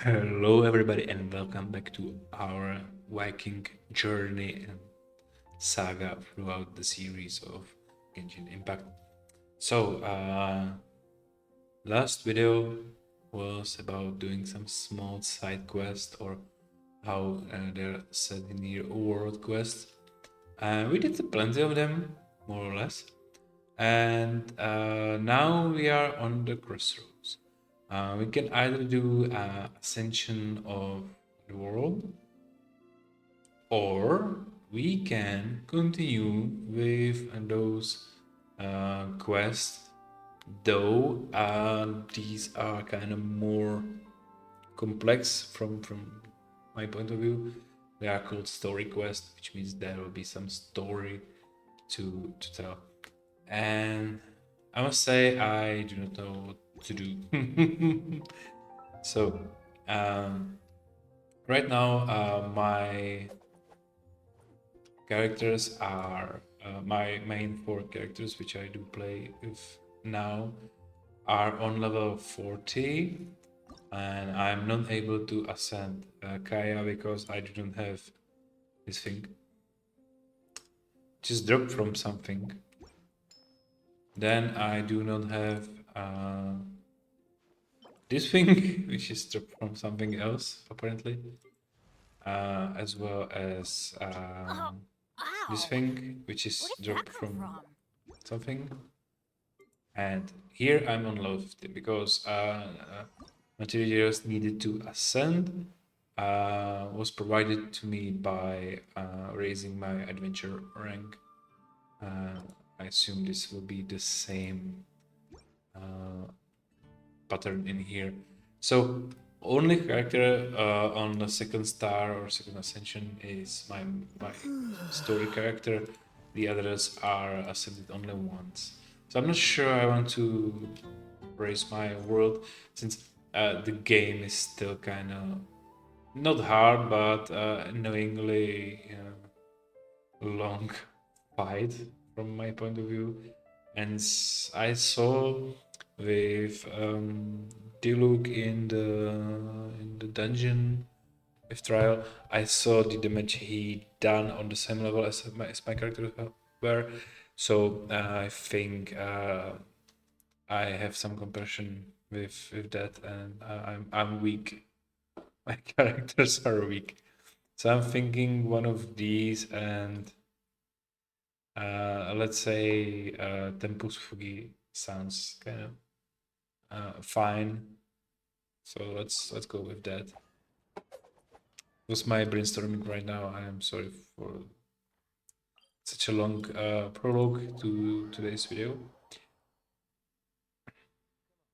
Hello, everybody, and welcome back to our Viking journey and saga throughout the series of Genshin Impact. So, last video was about doing some small side quest, or how they're said in here, world quests. We did plenty of them, more or less, and now we are on the crossroads. We can either do Ascension of the World, or we can continue with those quests, though these are kind of more complex from my point of view. They are called story quests, which means there will be some story to tell. And I must say, I do not know what to do. So, right now, my characters are my main 4 characters, which I do play with now, are on level 40, and I'm not able to ascend Kaeya because I didn't have this thing. Just drop from something. Then I do not have this thing, which is dropped from something else, apparently, as well as this thing, which is dropped from something. And here I'm on level 50 because materials needed to ascend was provided to me by raising my adventure rank. I assume this will be the same pattern in here. So only character on the second star or second ascension is my story character. The others are ascended only once. So I'm not sure I want to raise my world, since the game is still kind of not hard, but annoyingly long fight from my point of view. And I saw with Diluc in the dungeon with trial, I saw the damage he done on the same level as my character were. So I think I have some compression with that, and I'm weak. My characters are weak, so I'm thinking one of these, and let's say Tempus Fugi sounds kind of fine. So let's go with that. Was my brainstorming right now. I am sorry for such a long prologue to today's video.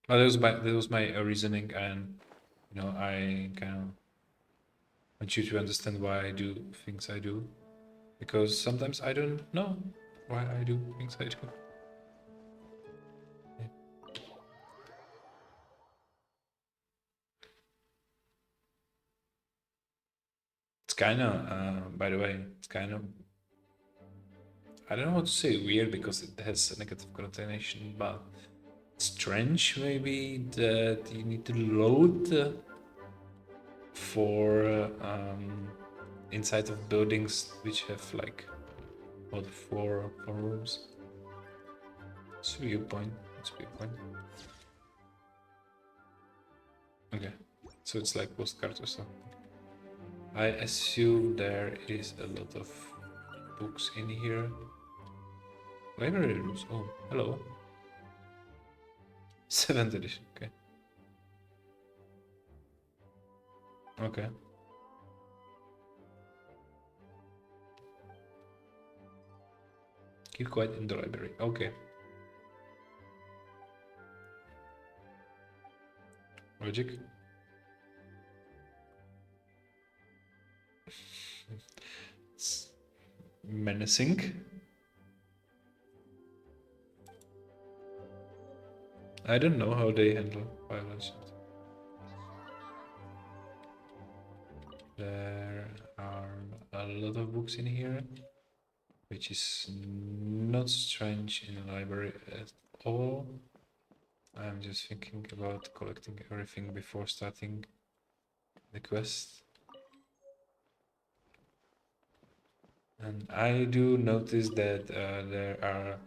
But that was my reasoning, and I kind of want you to understand why I do things I do, because sometimes I don't know why I do things I do. Yeah. It's kind of, by the way, it's kind of, I don't know what to say, weird, because it has a negative connotation, but strange maybe that you need to load for inside of buildings which have like what, four rooms. It's a viewpoint. It's a viewpoint. Okay, so it's like postcards or something. I assume there is a lot of books in here. Library rooms. Oh, hello. 7th edition. Okay. Okay. Keep quiet in the library. Okay. Logic. It's menacing. I don't know how they handle violence. There are a lot of books in here, which is not strange in a library at all. I'm just thinking about collecting everything before starting the quest. And I do notice that there are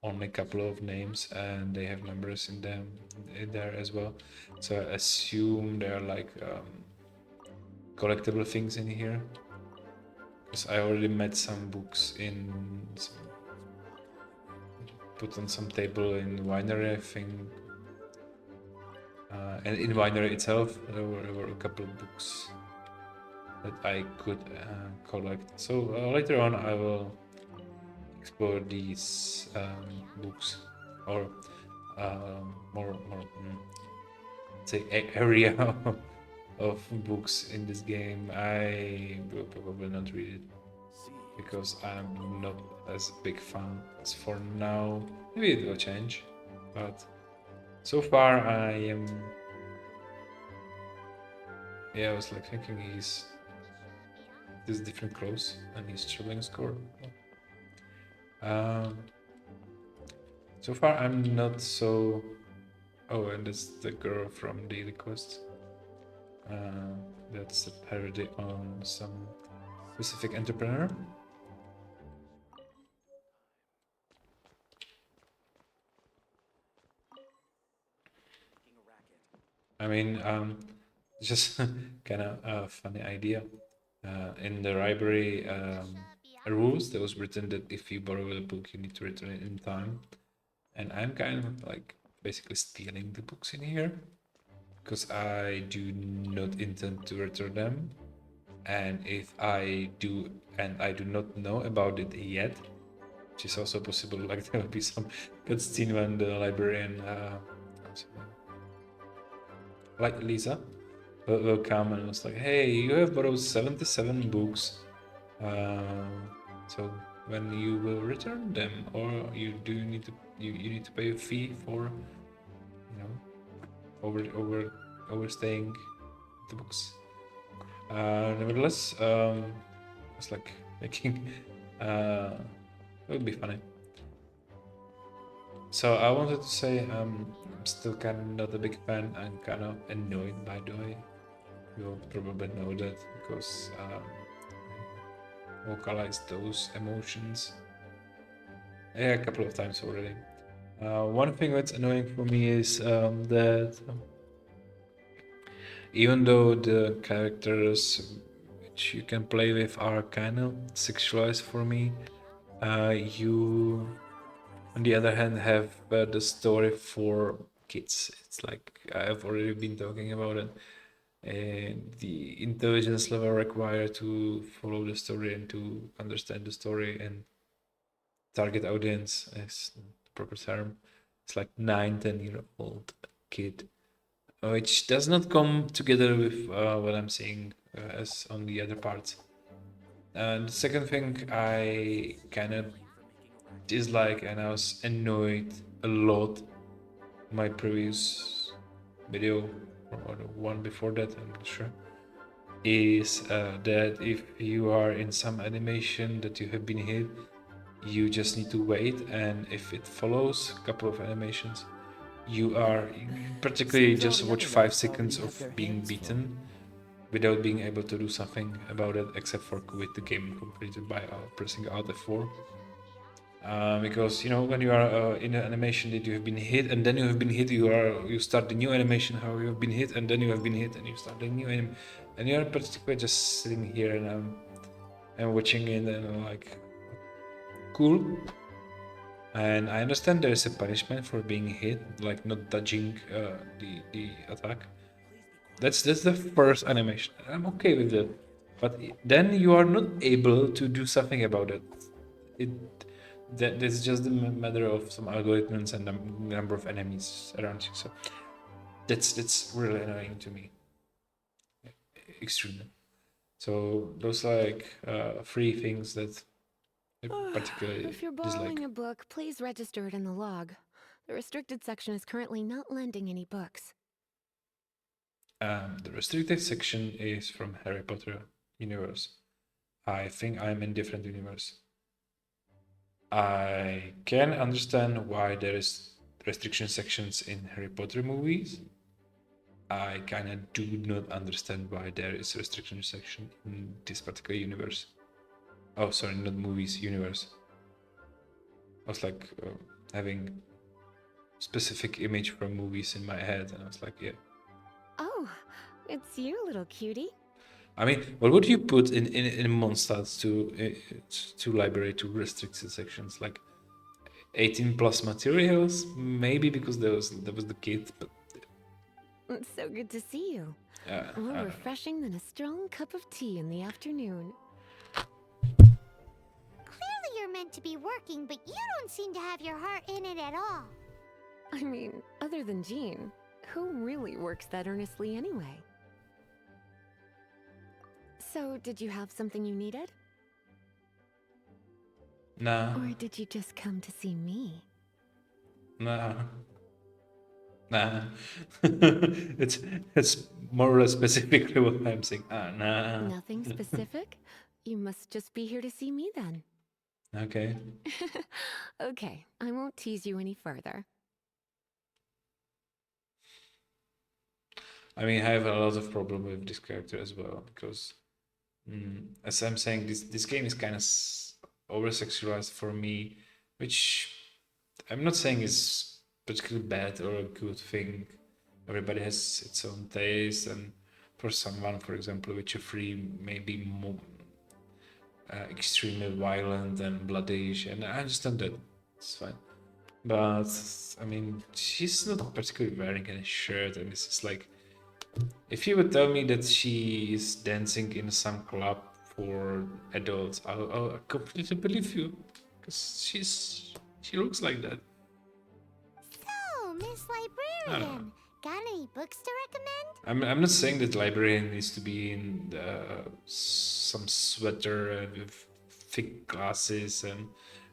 only a couple of names and they have numbers in them in there as well. So I assume there are like collectible things in here. Because I already met some books in put on some table in winery, I think. And in winery itself, there were a couple of books that I could collect. So later on, I will explore these books or more say area of books in this game. I will probably not read it because I'm not as big fan as for now. Maybe it will change, but so far I am. Yeah, I was like thinking he's this different clothes and he's traveling score. So far I'm not so. Oh, and that's the girl from Daily Quest. That's a parody on some specific entrepreneur. I mean, just kind of a funny idea. In the library rules, there was written that if you borrow a book, you need to return it in time. And I'm kind of like basically stealing the books in here because I do not intend to return them. And if I do, and I do not know about it yet, which is also possible, like there will be some cutscene when the librarian, like Lisa, will come and was like, "Hey, you have borrowed 77 books. So when you will return them, or you need to you need to pay a fee for, you know, overstaying the books." Nevertheless, it's like making it would be funny. So I wanted to say I'm still kind of not a big fan. I'm kind of annoyed by the way. You'll probably know that because vocalize those emotions. Yeah, a couple of times already. One thing that's annoying for me is that even though the characters which you can play with are kind of sexualized for me, you on the other hand have the story for kids. It's like I've already been talking about it. And the intelligence level required to follow the story and to understand the story and target audience is the proper term. It's like 9-10-year-old kid, which does not come together with what I'm seeing as on the other parts. And the second thing I kind of dislike and I was annoyed a lot in my previous video or the one before that, I'm not sure, is that if you are in some animation that you have been hit, you just need to wait, and if it follows a couple of animations, you are particularly just watch 5 seconds of being beaten without being able to do something about it except for quit the game completely by pressing Alt F4. Because you know when you are in an animation that you have been hit and then you have been hit, you start the new animation how you have been hit and then you have been hit and you start the new anim, and you are particularly just sitting here and watching it and I'm like, cool. And I understand there is a punishment for being hit, like not dodging the attack. That's the first animation. I'm okay with that, but then you are not able to do something about it. That is just a matter of some algorithms and the number of enemies around you. So that's really annoying to me, extremely. So those are like 3 things that I particularly If you're dislike. borrowing a book, please register it in the log. The restricted section is currently not lending any books. The restricted section is from Harry Potter universe. I think I'm in different universe. I can understand why there is restriction sections in Harry Potter movies. I kind of do not understand why there is a restriction section in this particular universe. Oh, sorry, not movies, universe. I was like having specific image from movies in my head, and I was like, yeah. Oh, it's you, little cutie. I mean, what would you put in Mondstadt to library to restricted sections, like 18 plus materials, maybe because there was the kid, but It's so good to see you. I More don't know. refreshing than a strong cup of tea in the afternoon. Clearly you're meant to be working, but you don't seem to have your heart in it at all. I mean, other than Jean, who really works that earnestly anyway? So, did you have something you needed? Nah, Or did you just come to see me? nah, nah. it's more or less specifically what I'm saying. Nah. Nothing specific? You must just be here to see me then. Okay. Okay, I won't tease you any further. I mean, I have a lot of problem with this character as well because, as I'm saying, this game is kind of over sexualized for me, which I'm not saying is particularly bad or a good thing. Everybody has its own taste, and for someone, for example, Witcher 3 may be more extremely violent and bloody, and I understand that. It's fine. But I mean, she's not particularly wearing any shirt, and it's just like, if you would tell me that she is dancing in some club for adults, I'll completely believe you, because she looks like that. So, Miss Librarian, got any books to recommend? I'm not saying that librarian needs to be in some sweater with thick glasses and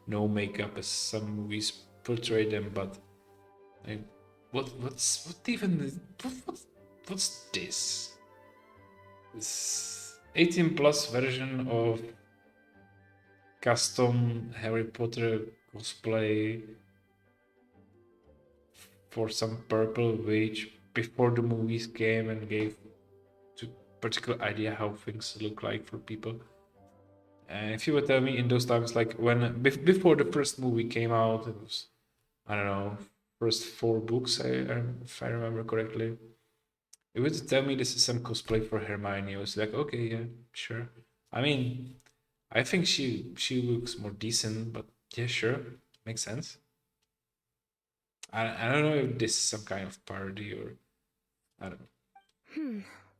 no makeup as some movies portray them, but what's this? This 18 plus version of custom Harry Potter cosplay for some purple witch before the movies came and gave a particular idea how things look like for people. And if you would tell me in those times, like when before the first movie came out, it was, I don't know, first 4 books, if I remember correctly. If you would tell me this is some cosplay for Hermione, I was like, okay, yeah, sure. I mean, I think she looks more decent, but yeah, sure, makes sense. I don't know if this is some kind of parody or I don't know.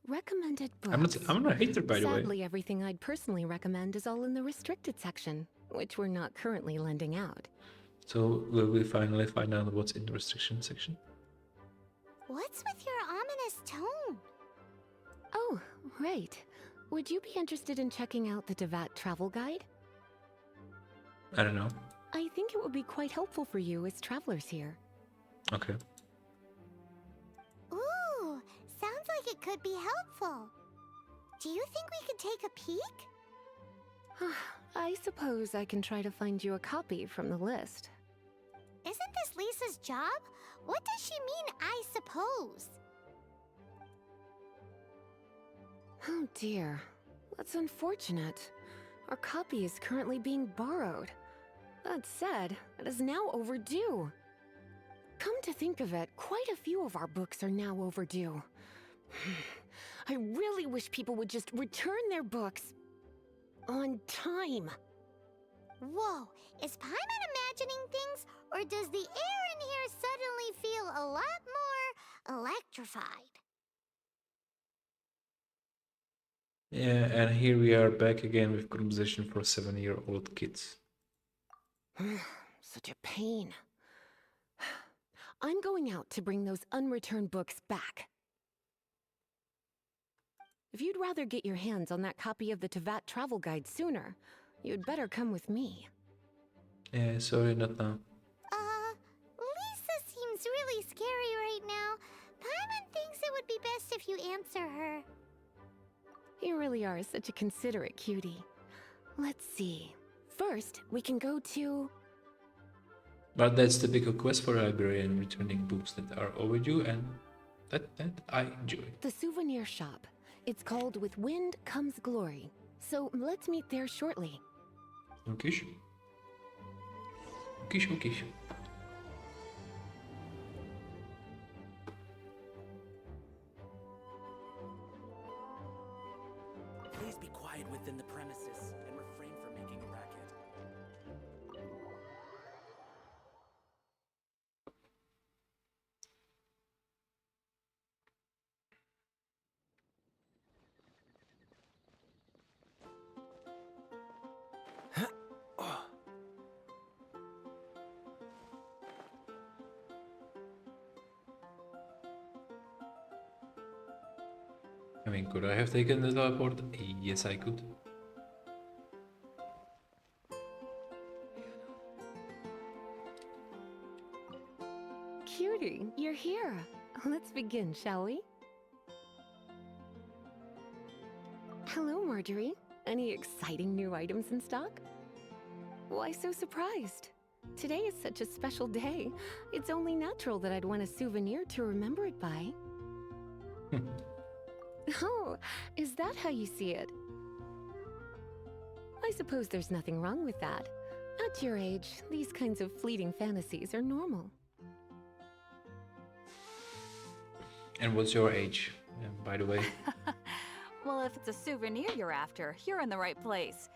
Recommended books. I'm not a hater, by the way. Sadly, everything I'd personally recommend is all in the restricted section, which we're not currently lending out. So will we finally find out what's in the restriction section? What's with your ominous tone? Oh, right. Would you be interested in checking out the Devat travel guide? I don't know. I think it would be quite helpful for you as travelers here. Okay. Ooh, sounds like it could be helpful. Do you think we could take a peek? I suppose I can try to find you a copy from the list. Isn't this Lisa's job? What does she mean, I suppose? Oh dear, that's unfortunate. Our copy is currently being borrowed. That said, it is now overdue. Come to think of it, quite a few of our books are now overdue. I really wish people would just return their books on time. Whoa, is Paimon imagining things, or does the air in here suddenly feel a lot more electrified? Yeah, and here we are back again with conversation for 7-year-old kids. Such a pain. I'm going out to bring those unreturned books back. If you'd rather get your hands on that copy of the Tevat travel guide sooner, you'd better come with me. Yeah, sorry, not now. Lisa seems really scary right now. Paimon thinks it would be best if you answer her. You really are such a considerate cutie. Let's see. First, we can go to... But that's the big request for a librarian, returning books that are overdue and That I enjoy. The souvenir shop. It's called With Wind Comes Glory. So let's meet there shortly. Okish. Okish, okish. Please be quiet within the premises and refrain from making a racket. I mean, could I have taken the teleport? Yes, I could. Cutie, you're here. Let's begin, shall we? Hello, Marjorie. Any exciting new items in stock? Why so surprised? Today is such a special day. It's only natural that I'd want a souvenir to remember it by. Oh, is that how you see it? I suppose there's nothing wrong with that. At your age, these kinds of fleeting fantasies are normal. And what's your age, by the way? Well, if it's a souvenir you're after, you're in the right place.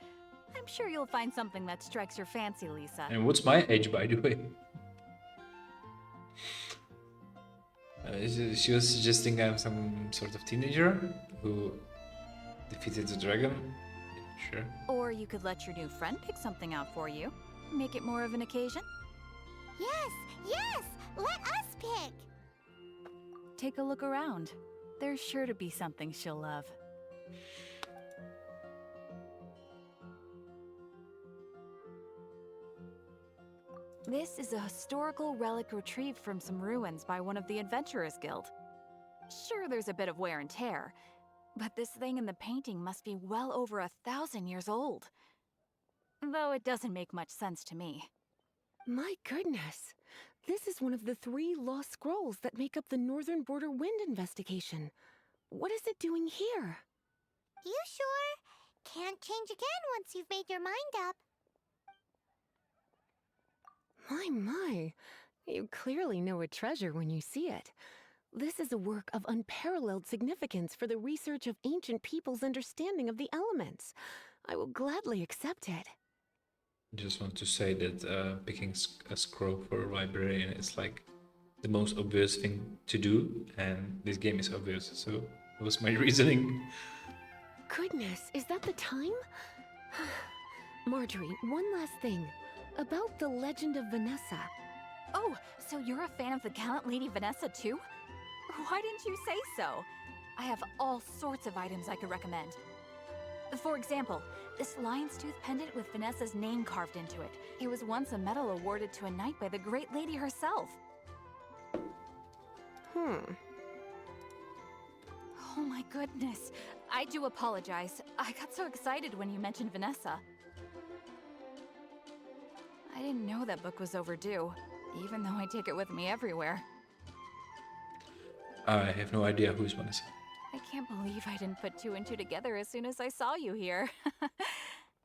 I'm sure you'll find something that strikes your fancy, Lisa. And what's my age, by the way? She was suggesting I'm some sort of teenager who defeated the dragon. Sure. Or you could let your new friend pick something out for you. Make it more of an occasion. Yes, yes! Let us pick! Take a look around. There's sure to be something she'll love. This is a historical relic retrieved from some ruins by one of the Adventurers Guild. Sure, there's a bit of wear and tear, but this thing in the painting must be well over 1,000 years old. Though it doesn't make much sense to me. My goodness! This is one of the 3 lost scrolls that make up the Northern Border Wind investigation. What is it doing here? You sure? Can't change again once you've made your mind up. My. You clearly know a treasure when you see it. This is a work of unparalleled significance for the research of ancient people's understanding of the elements. I will gladly accept it. Just want to say that picking a scroll for a librarian is like the most obvious thing to do, and this game is obvious, so that was my reasoning. Goodness, is that the time? Marjorie, one last thing. About the legend of Vanessa. Oh, so you're a fan of the gallant Lady Vanessa too? Why didn't you say so? I have all sorts of items I could recommend. For example, this lion's tooth pendant with Vanessa's name carved into it. It was once a medal awarded to a knight by the great lady herself. Oh my goodness. I do apologize. I got so excited when you mentioned Vanessa. I didn't know that book was overdue, even though I take it with me everywhere. I have no idea who's Vanessa. I can't believe I didn't put 2 and 2 together as soon as I saw you here.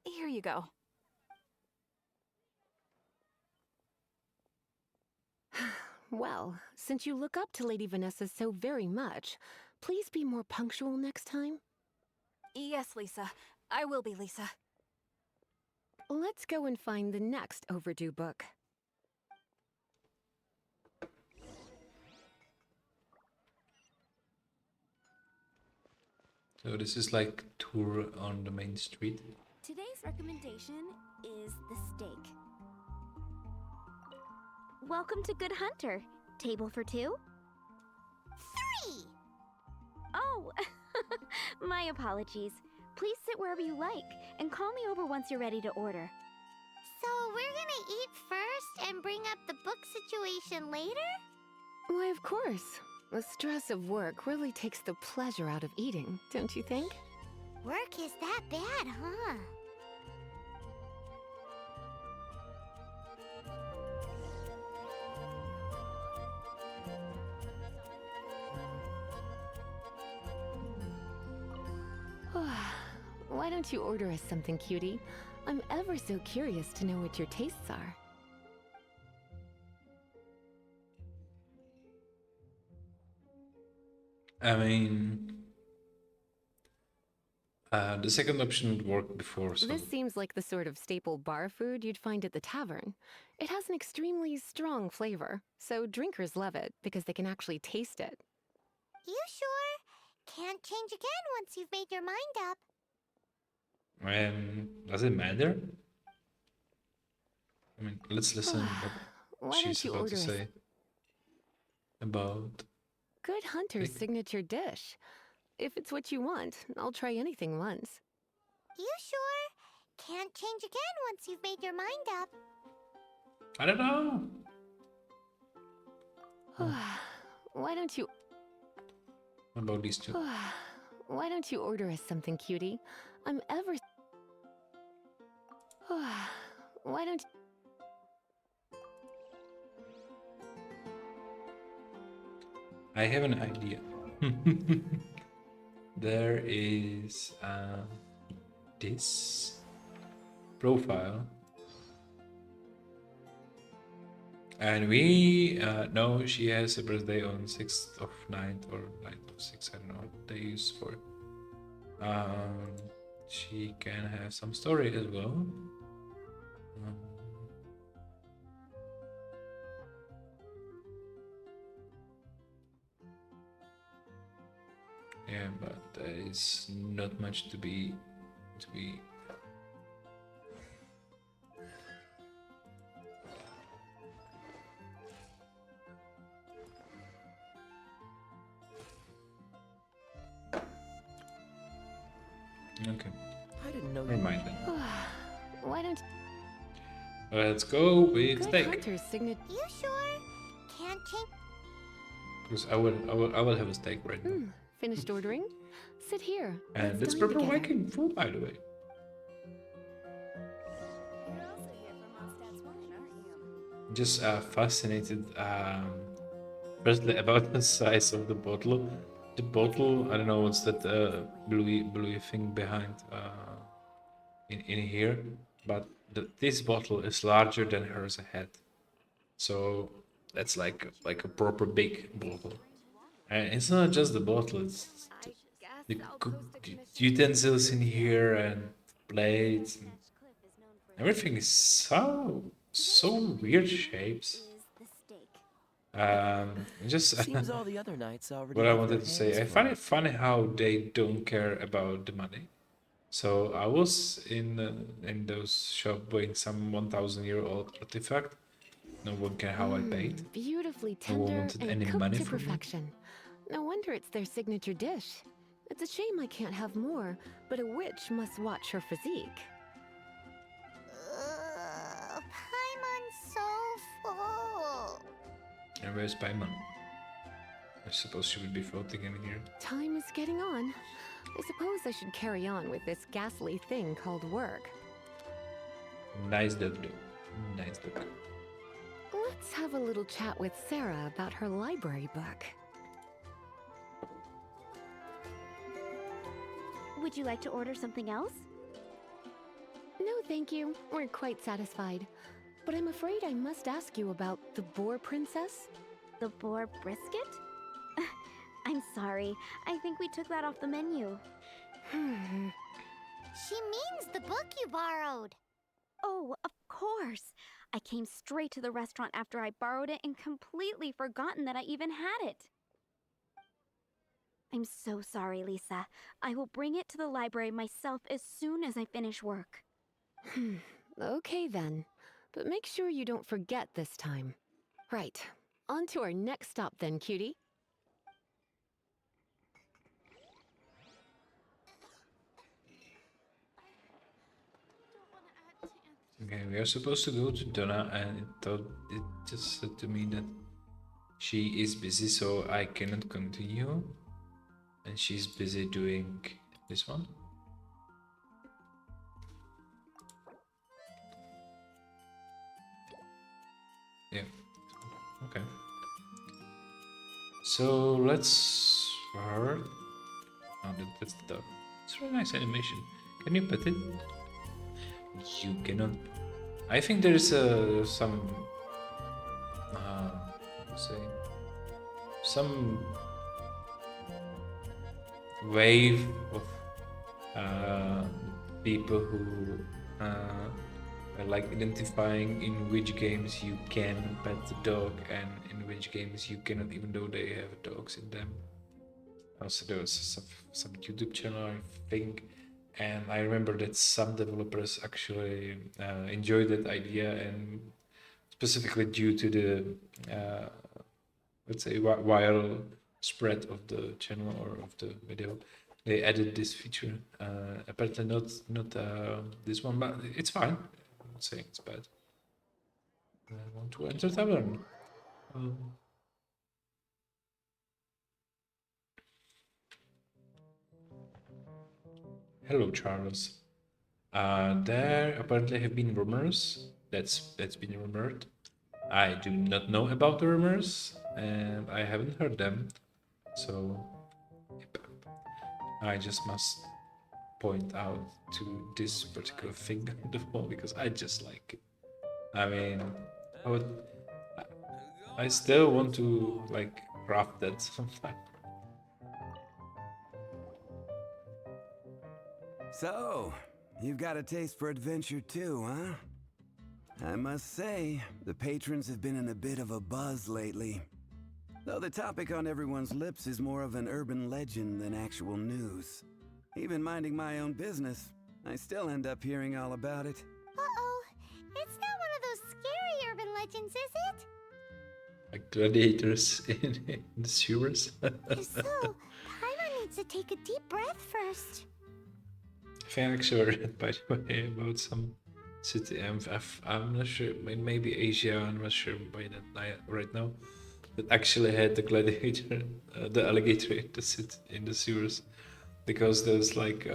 Here you go. Well, since you look up to Lady Vanessa so very much, please be more punctual next time. Yes, Lisa. I will be, Lisa. Let's go and find the next overdue book. So this is like tour on the main street. Today's recommendation is the steak. Welcome to Good Hunter. Table for 2? 3! Oh, my apologies. Please sit wherever you like, and call me over once you're ready to order. So we're gonna eat first and bring up the book situation later? Why, of course. The stress of work really takes the pleasure out of eating, don't you think? Work is that bad, huh? why don't you order us something, cutie? I'm ever so curious to know what your tastes are. I mean, the second option would work before, so This seems like the sort of staple bar food you'd find at the tavern. It has an extremely strong flavor, so drinkers love it because they can actually taste it. You sure? Can't change again once you've made your mind up. does it matter? I mean, let's listen what Why she's don't you about to order us say about Good Hunter's Steak. signature dish? If it's what you want, I'll try anything once. You sure? Can't change again once you've made your mind up. I don't know. Why don't you What about these two? Why don't you order us something, cutie? I'm ever Why don't I have an idea. There is this profile, and we know she has a birthday on 6th of 9th or 9th of 6th. I don't know what they use for. She can have some story as well. Yeah, but there is not much to be. Okay, I didn't know never you. mind then. Why don't Let's go with Good steak, Hunter's signature You sure? Can't change. because I will have a steak right now. Finished ordering? Sit here. And Let's it's dine purple together. Viking food, by the way. You're also here for Mondstadt's wine, aren't you? Just fascinated, firstly about the size of the bottle. The bottle, I don't know what's that bluey thing behind in here, but this bottle is larger than hers ahead. So that's like a proper big bottle. And it's not just the bottle; it's the utensils in here and plates. And everything is so weird shapes. Is the steak. Just Seems all the other knights already. what I have wanted their to say. I hands find full. it funny how they don't care about the money. So I was in those shop buying some 1,000-year-old artifact. No one cared how I paid. Beautifully No one tender wanted and any cooked money to from me. perfection. No wonder it's their signature dish. It's a shame I can't have more, but a witch must watch her physique. Paimon's so full. And where's Paimon? I suppose she would be floating in here. Time is getting on. I suppose I should carry on with this ghastly thing called work. Nice dog, though. Nice dog. Let's have a little chat with Sarah about her library book. Would you like to order something else? No, thank you. We're quite satisfied. But I'm afraid I must ask you about the Boar Princess. The boar brisket? I'm sorry. I think we took that off the menu. She means the book you borrowed. Oh, of course. I came straight to the restaurant after I borrowed it and completely forgotten that I even had it. I'm so sorry, Lisa. I will bring it to the library myself as soon as I finish work. Okay then. But make sure you don't forget this time. Right. On to our next stop then, cutie. Okay, we are supposed to go to Donna, and it just said to me that she is busy, so I cannot continue. And she's busy doing this one. Yeah. Okay. So let's start. Oh, that's the dog. It's a really nice animation. Can you pet it? You cannot. I think there is some say some wave of people who are like identifying in which games you can pet the dog and in which games you cannot, even though they have dogs in them. Also, there was some YouTube channel, I think, and I remember that some developers actually enjoyed that idea, and specifically due to the let's say viral spread of the channel or of the video, they added this feature. Apparently not this one, but it's fine. I'm not saying it's bad. I want to enter tavern. Hello, Charles. There apparently have been rumors. That's been rumored. I do not know about the rumors, and I haven't heard them. So yep. I just must point out to this particular thing on the wall because I just like it. I mean, I still want to like craft that sometime. So, you've got a taste for adventure too, huh? I must say, the patrons have been in a bit of a buzz lately. Though the topic on everyone's lips is more of an urban legend than actual news. Even minding my own business, I still end up hearing all about it. Uh-oh. It's not one of those scary urban legends, is it? Like gladiators in the sewers. If so, Paimon needs to take a deep breath first. I think I actually read, by the way, about some city. I'm not sure. Maybe Asia. I'm not sure by that right now. That actually had the gladiator, the alligator in the sewers, because there's like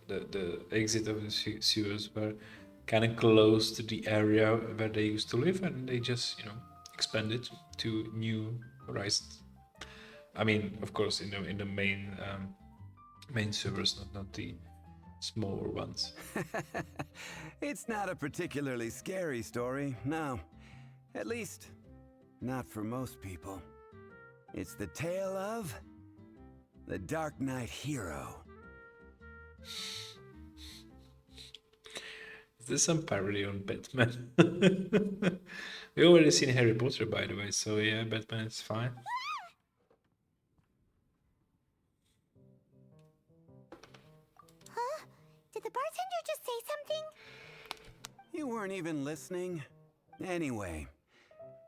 the exit of the sewers were kind of close to the area where they used to live, and they just expanded to new horizons. I mean, of course, in the main sewers, not the smaller ones. It's not a particularly scary story, no. At least, not for most people. It's the tale of the Dark Knight hero. Is this some parody on Batman? We already seen Harry Potter, by the way, so yeah, Batman is fine. Huh? Did the bartender just say something? You weren't even listening? Anyway,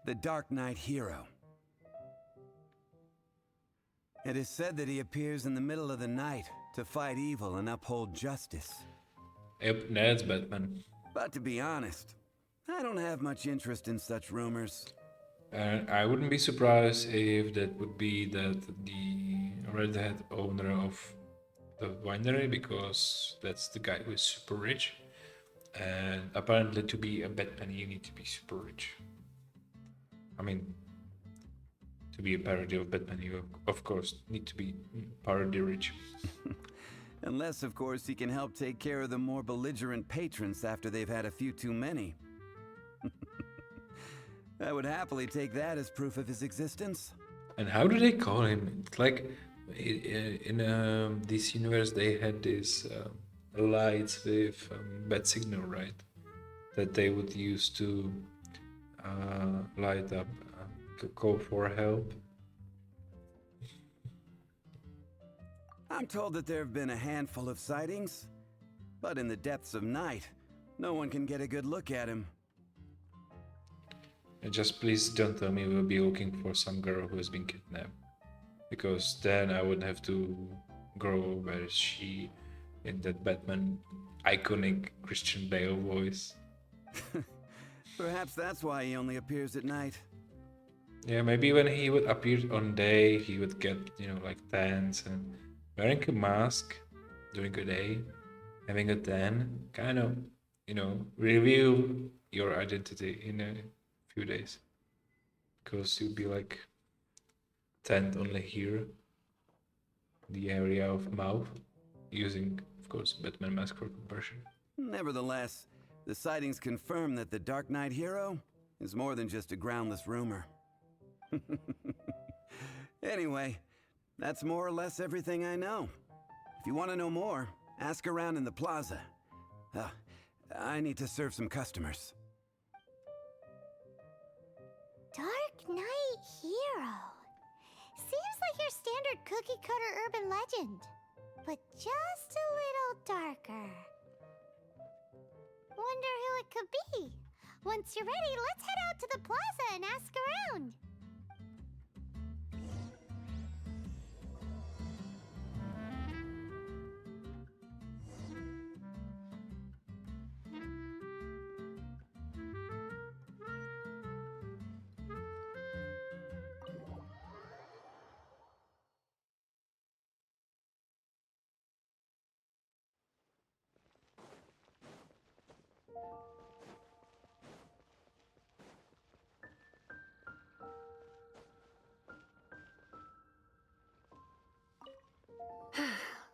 the Dark Knight hero. It is said that he appears in the middle of the night to fight evil and uphold justice. Yep, that's Batman. But to be honest, I don't have much interest in such rumors. I wouldn't be surprised if that would be the redhead owner of the winery, because that's the guy who is super rich. And apparently to be a Batman you need to be super rich. I mean, to be a parody of Batman you of course need to be parody rich. Unless, of course, he can help take care of the more belligerent patrons after they've had a few too many. I would happily take that as proof of his existence. And how do they call him? It's like in this universe they had this lights with bat signal, right? That they would use to light up to call for help. I'm told that there have been a handful of sightings, but in the depths of night, no one can get a good look at him. And just please don't tell me we'll be looking for some girl who has been kidnapped, because then I would have to go where is she in that Batman iconic Christian Bale voice. Perhaps that's why he only appears at night. Yeah, maybe when he would appear on day, he would get, like tans and wearing a mask during a day, having a tan, kind of, reveal your identity in a few days. Because you'd be like tanned only here, the area of mouth, using of course, Batman Mask for conversion. Nevertheless, the sightings confirm that the Dark Knight hero is more than just a groundless rumor. Anyway, that's more or less everything I know. If you want to know more, ask around in the plaza. I need to serve some customers. Dark Knight hero. Seems like your standard cookie-cutter urban legend, but just a little darker. Wonder who it could be. Once you're ready, let's head out to the plaza and ask around.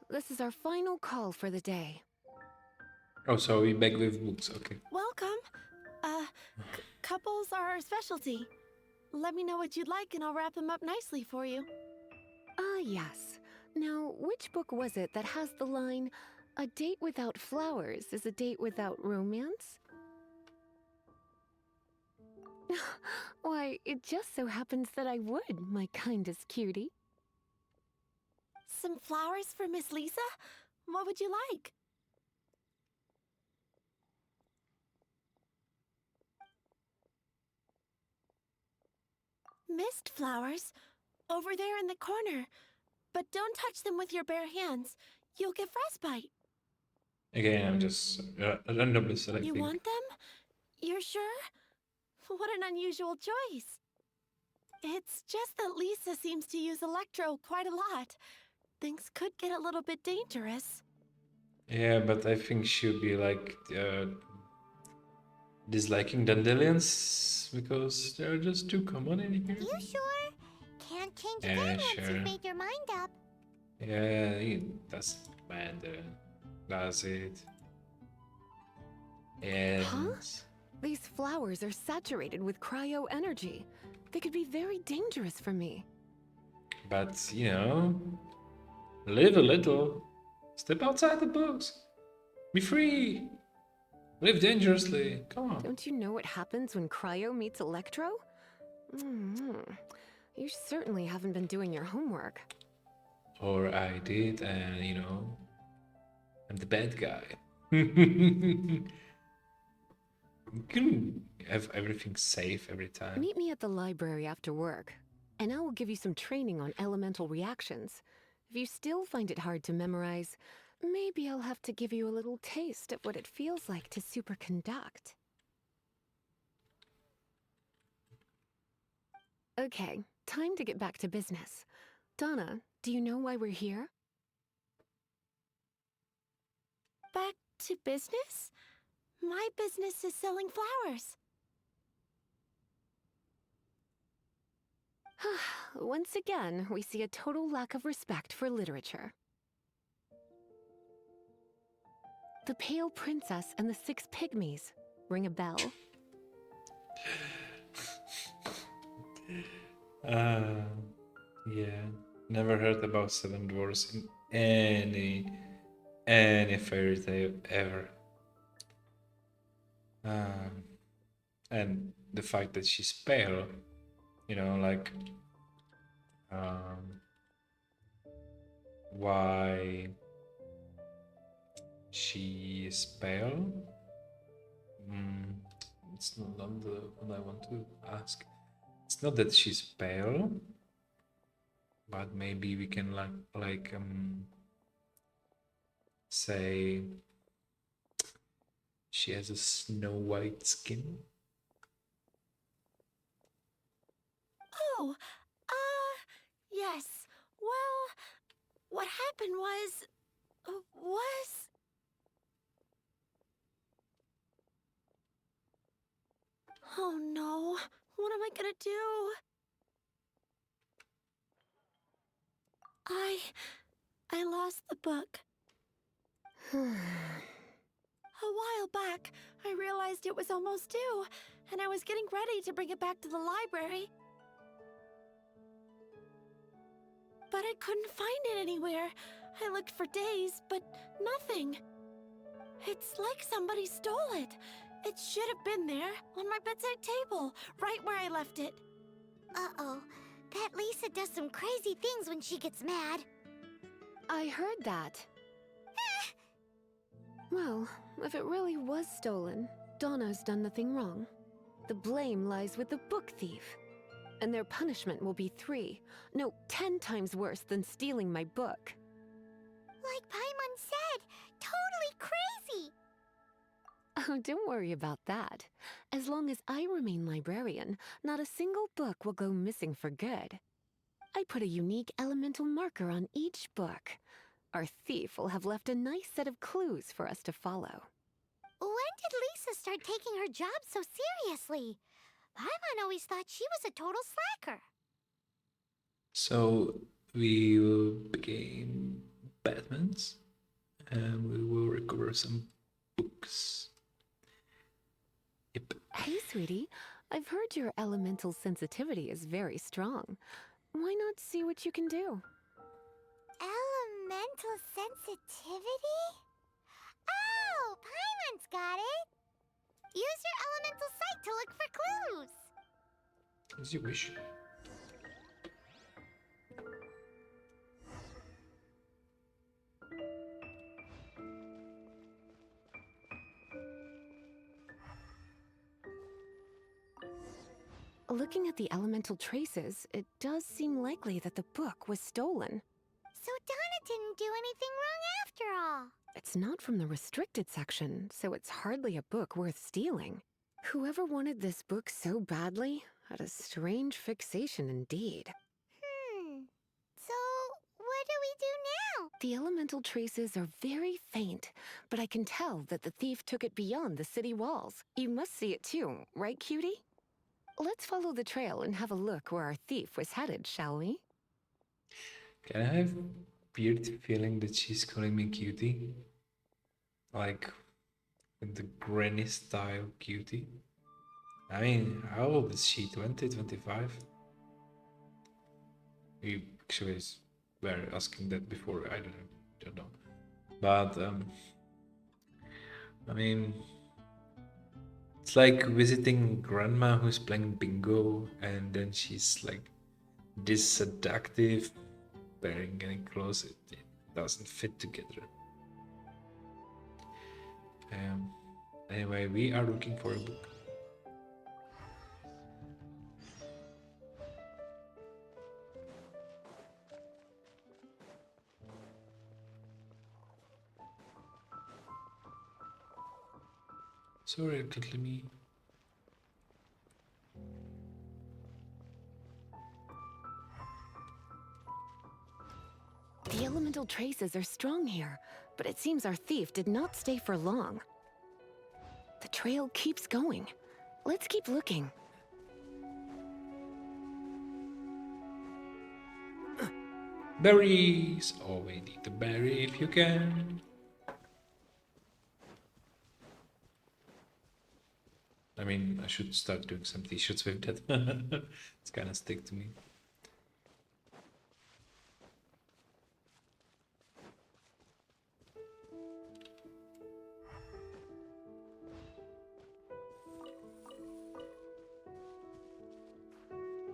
This is our final call for the day. Oh, so we back with books, okay. Welcome. Couples are our specialty. Let me know what you'd like and I'll wrap them up nicely for you. Yes. Now, which book was it that has the line, "A date without flowers is a date without romance"? Why, it just so happens that I would, my kindest cutie. Some flowers for Miss Lisa? What would you like? Mist flowers? Over there in the corner. But don't touch them with your bare hands. You'll get frostbite. Again, I'm just randomly selecting. You want them? You're sure? What an unusual choice. It's just that Lisa seems to use Electro quite a lot. Things could get a little bit dangerous. Yeah, but I think she'll be like disliking dandelions because they're just too common in here. You sure? Can't change Yeah, again once sure. you've made your mind up. Yeah, it doesn't matter, does it? And Huh? These flowers are saturated with cryo energy. They could be very dangerous for me. but you know, live a little, step outside the box, be free, live dangerously. Come on. Don't you know what happens when cryo meets electro? You certainly haven't been doing your homework. Or I did, and you know, I'm the bad guy. You can have everything safe every time. Meet me at the library after work, and I will give you some training on elemental reactions. If you still find it hard to memorize, maybe I'll have to give you a little taste of what it feels like to superconduct. Okay, time to get back to business. Donna, do you know why we're here? Back to business? My business is selling flowers. Once again, we see a total lack of respect for literature. The Pale Princess and the Six Pygmies. Ring a bell? Yeah, never heard about seven dwarfs in any fairy tale ever. And the fact that she's pale, you know, like, why she is pale? It's not the what I want to ask. It's not that she's pale, but maybe we can say she has a snow white skin. Oh, yes. Well, what happened was... Oh no, what am I gonna do? I lost the book. A while back, I realized it was almost due, and I was getting ready to bring it back to the library. But I couldn't find it anywhere. I looked for days, but nothing. It's like somebody stole it. It should have been there, on my bedside table, right where I left it. Uh-oh. That Lisa does some crazy things when she gets mad. I heard that. Well, if it really was stolen, Donna's done nothing wrong. The blame lies with the book thief. And their punishment will be 10 times worse than stealing my book. Like Paimon said, totally crazy! Oh, don't worry about that. As long as I remain librarian, not a single book will go missing for good. I put a unique elemental marker on each book. Our thief will have left a nice set of clues for us to follow. When did Lisa start taking her job so seriously? Paimon always thought she was a total slacker. So we will begin Batman's and we will recover some books. Yep. Hey, sweetie. I've heard your elemental sensitivity is very strong. Why not see what you can do? Elemental sensitivity? Oh, Paimon's got it! Use your elemental sight to look for clues! As you wish. Looking at the elemental traces, it does seem likely that the book was stolen. So Donna didn't do anything wrong after all. It's not from the restricted section, so it's hardly a book worth stealing. Whoever wanted this book so badly had a strange fixation indeed. So what do we do now? The elemental traces are very faint, but I can tell that the thief took it beyond the city walls. You must see it too, right, cutie? Let's follow the trail and have a look where our thief was headed, shall we? Can I have weird feeling that she's calling me cutie? Like in the granny style cutie? I mean, how old is she? 20, 25? We actually were asking that before, I don't know. But I mean, it's like visiting grandma who's playing bingo and then she's like this seductive, wearing any clothes, it doesn't fit together. Anyway, we are looking for a book. Sorry, totally me. The elemental traces are strong here, but it seems our thief did not stay for long. The trail keeps going. Let's keep looking. Berries! Oh, we need the berry if you can. I mean, I should start doing some t-shirts with that. It's kind of stick to me.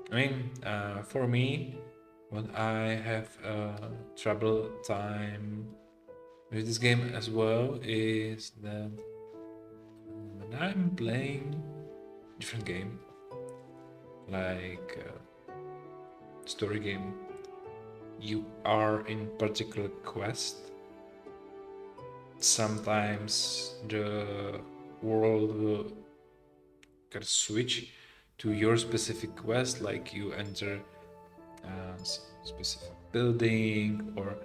I mean, for me, what I have trouble time with this game as well is that when I'm playing different game, like story game, you are in particular quest. Sometimes the world will kind of switch to your specific quest, like you enter specific building, or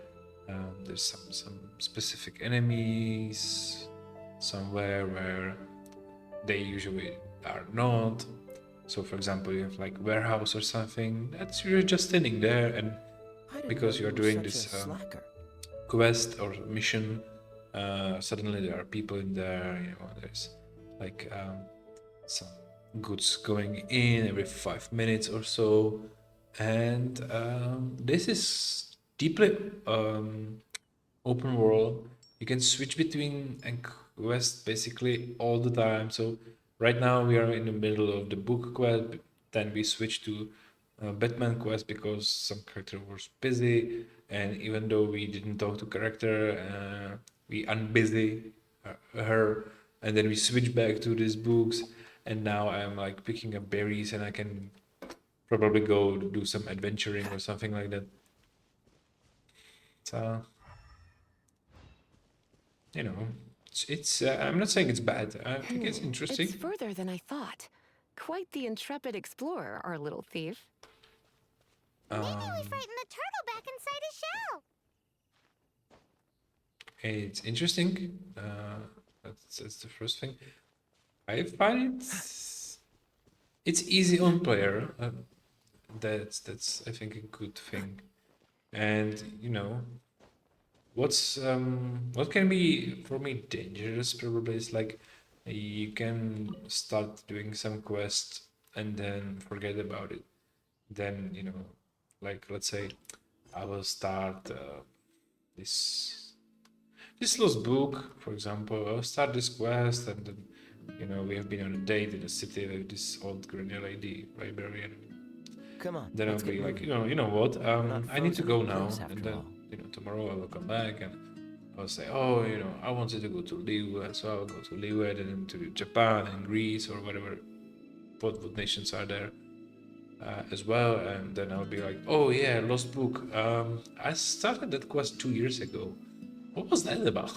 there's some specific enemies somewhere where they usually are not. So for example, you have like warehouse or something that's you're just standing there, and because you're doing this quest or mission, Suddenly there are people in there, you know, there's like some goods going in every 5 minutes or so. And this is deeply open world. You can switch between quests basically all the time. So right now we are in the middle of the book quest, then we switch to Batman quest because some character was busy, and even though we didn't talk to character, we unbusy her, and then we switch back to these books, and now I'm like picking up berries, and I can probably go do some adventuring or something like that. So, you know, it's I'm not saying it's bad. I think it's interesting. It's further than I thought. Quite the intrepid explorer, our little thief. Maybe we frightened the turtle back inside his shell. It's interesting. That's the first thing. I find it's easy on player. That's I think a good thing. And you know, what can be for me dangerous probably is like you can start doing some quest and then forget about it. Then you know, like let's say I will start this lost book, for example. I'll start this quest, and then you know we have been on a date in the city with this old granny lady, librarian. Come on. Then I'll let's be get like, moving. you know what? not I need to frozen go in now, place and after then all. you know tomorrow I will come back and I'll say, oh, you know, I wanted to go to Liu, so I'll go to Liu, and then to Japan and Greece or whatever, what nations are there as well, and then I'll be like, oh yeah, lost book. I started that quest 2 years ago. What was that about?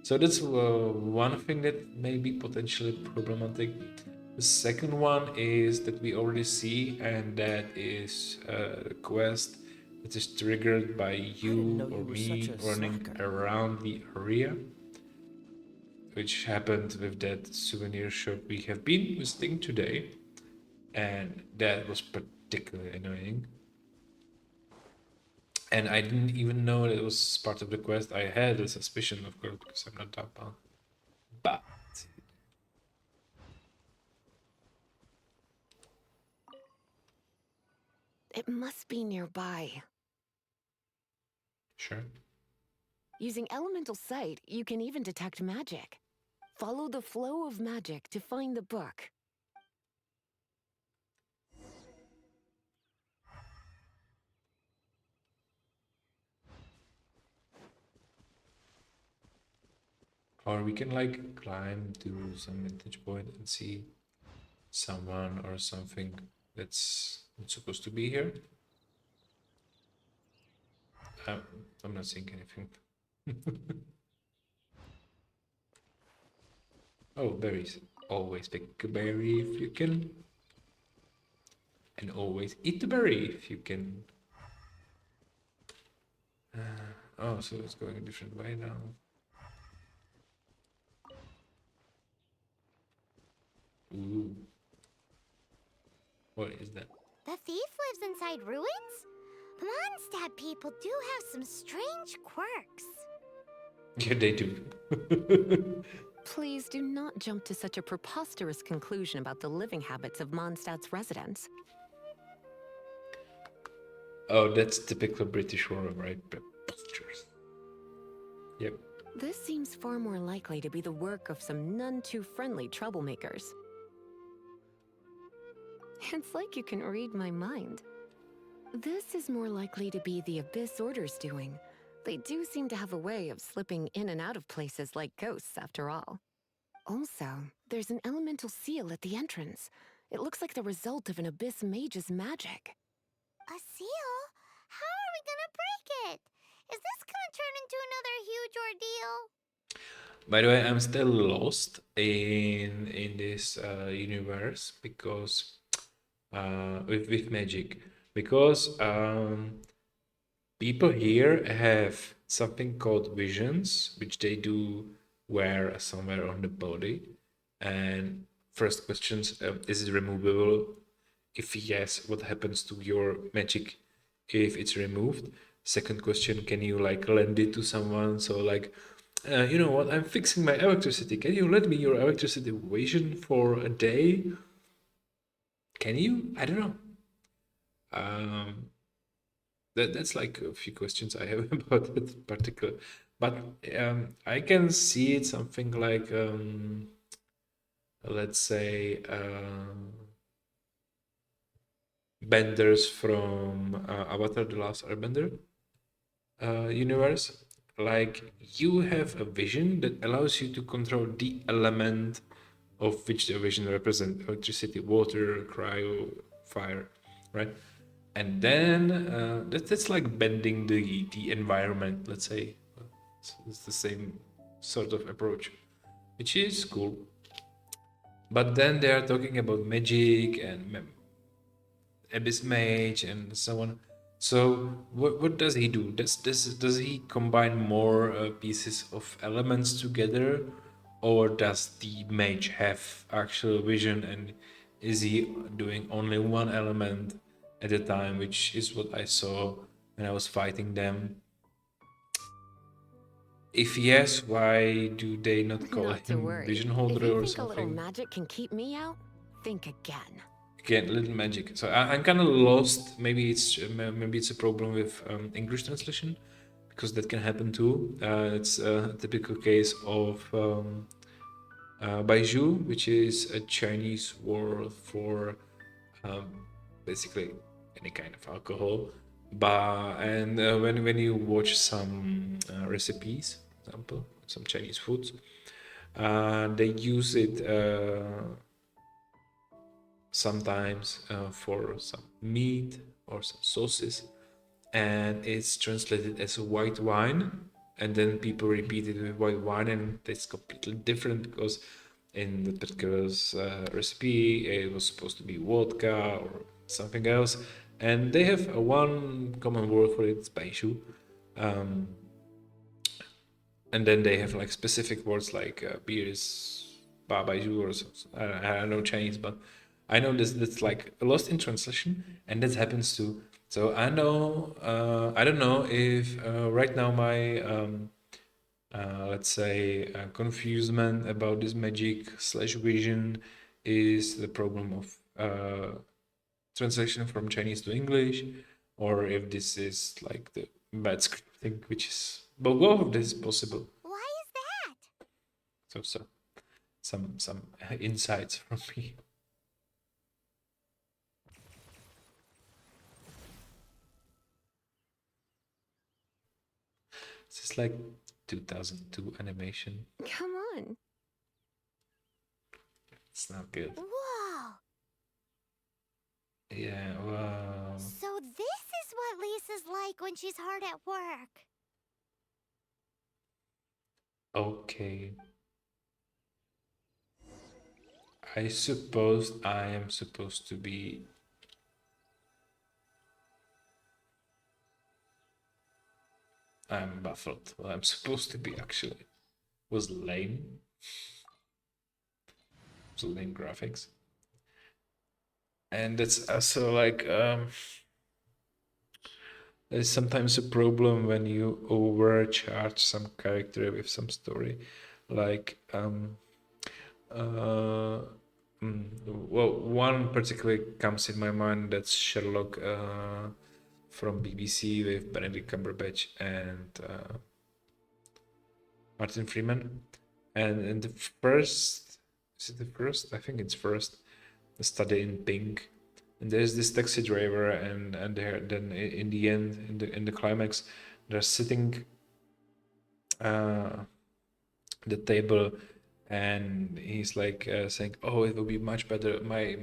So that's one thing that may be potentially problematic. The second one is that we already see, and that is a quest that is triggered by didn't know you or you were me such a running slacker. around the area, which happened with that souvenir shop we have been visiting today, and that was particularly annoying. And I didn't even know that it was part of the quest. I had a suspicion, of course, because I'm not that bound. But It must be nearby. sure. Using elemental sight, you can even detect magic. Follow the flow of magic to find the book. Or we can like climb to some vantage point and see someone or something that's not supposed to be here. I'm not seeing anything. Oh, berries. Always pick a berry if you can. And always eat the berry if you can. Oh, so it's going a different way now. Ooh. What is that? The thief lives inside ruins? The Mondstadt people do have some strange quirks. Yeah, they do. Please do not jump to such a preposterous conclusion about the living habits of Mondstadt's residents. Oh, that's typical British horror, right? Preposterous. Yep. This seems far more likely to be the work of some none too friendly troublemakers. It's like you can read my mind. This is more likely to be the Abyss Order's doing. They do seem to have a way of slipping in and out of places like ghosts, after all. Also, there's an elemental seal at the entrance. It looks like the result of an Abyss mage's magic. A seal? How are we gonna break it? Is this gonna turn into another huge ordeal? By the way, I'm still lost in this universe because with magic, because people here have something called visions, which they do wear somewhere on the body. And first questions: is it removable? If yes, what happens to your magic if it's removed? Second question: can you like lend it to someone? So like you know what, I'm fixing my electricity. Can you lend me your electricity vision for a day? Can you? I don't know. That's like a few questions I have about that particular. But I can see it something like, let's say, benders from Avatar: The Last Airbender universe. Like, you have a vision that allows you to control the element of which the vision represents: electricity, water, cryo, fire, right? And then that's like bending the environment, let's say. It's the same sort of approach, which is cool. But then they are talking about magic and abyss mage and so on. So what does he do? Does he combine more pieces of elements together, or does the mage have actual vision, and is he doing only one element at a time, which is what I saw when I was fighting them? If yes, why do they not call Not to him worry. vision If holder you or think a little something? magic can keep me out, think again. Again, little magic. So I'm kind of lost. Maybe it's a problem with English translation, because that can happen too. It's a typical case of Baiju, which is a Chinese word for um, basically any kind of alcohol. And when you watch some recipes, for example, some Chinese foods, they use it sometimes for some meat or some sauces, and it's translated as white wine, and then people repeat it with white wine, and it's completely different because in the particular recipe it was supposed to be vodka or something else, and they have a one common word for it, it's baishu. And then they have like specific words like beer is ba baiju or something. I don't know Chinese, but I know that's like lost in translation, and that happens too. So I know I don't know if right now my let's say confusement about this magic slash vision is the problem of translation from Chinese to English, or if this is like the bad scripting, which is, but both of this is possible. Why is that? So some insights from me. This is like 2002 animation. Come on. It's not good. Whoa! Yeah, wow. So this is what Lisa's like when she's hard at work. Okay. I suppose I am supposed to be. I'm baffled. Well, I'm supposed to be actually. Was lame. Was lame graphics. And that's also like there's sometimes a problem when you overcharge some character with some story, like well, one particularly comes in my mind, that's Sherlock from BBC with Benedict Cumberbatch and Martin Freeman, and in the first, is it the first? I think it's first. The Study in Pink, and there's this taxi driver, and they're then in the end, in the climax, they're sitting the table, and he's like saying, "Oh, it will be much better. My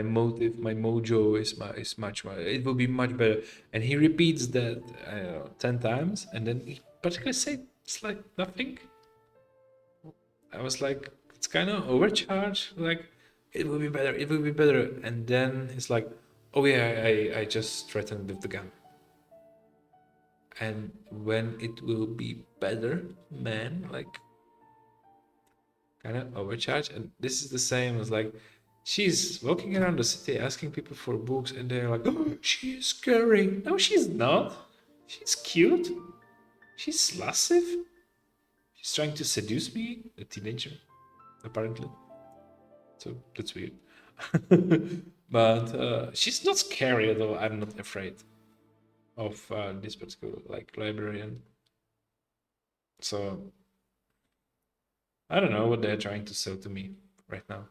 motive, my mojo is much more. It will be much better." And he repeats that 10 times, and then he particularly said it's like nothing. I was like, it's kind of overcharged. Like, it will be better. It will be better. And then he's like, "Oh yeah, I just threatened with the gun." And when it will be better, man, like, kind of overcharged. And this is the same as like, she's walking around the city asking people for books, and they're like, "Oh, she is scary." No, she's not. She's cute. She's lascive. She's trying to seduce me, a teenager, apparently. So that's weird. But she's not scary at all. I'm not afraid of this particular like librarian. So I don't know what they're trying to sell to me right now.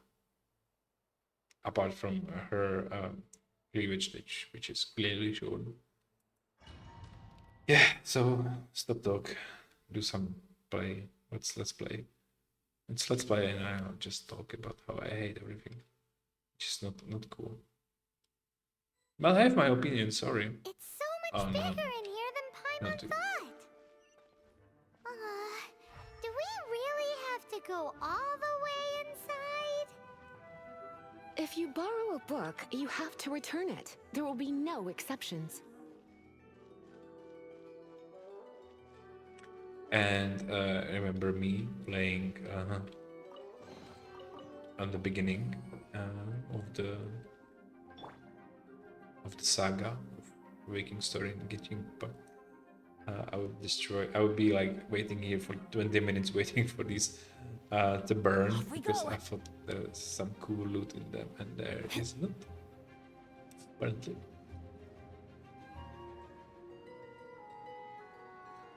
Apart from her cleavage, which is clearly shown. Yeah, so stop talk. Do some play. Let's play. Let's play and I'll just talk about how I hate everything. Which is not cool. But I have my opinion, sorry. It's so much bigger in here than Paimon Not to- thought. Do we really have to go all the way inside? If you borrow a book, you have to return it. There will be no exceptions. And remember me playing on the beginning of the saga of Viking story in Genshin Impact. I would be like waiting here for 20 minutes waiting for these to burn because I thought there was some cool loot in them and there isn't. Apparently.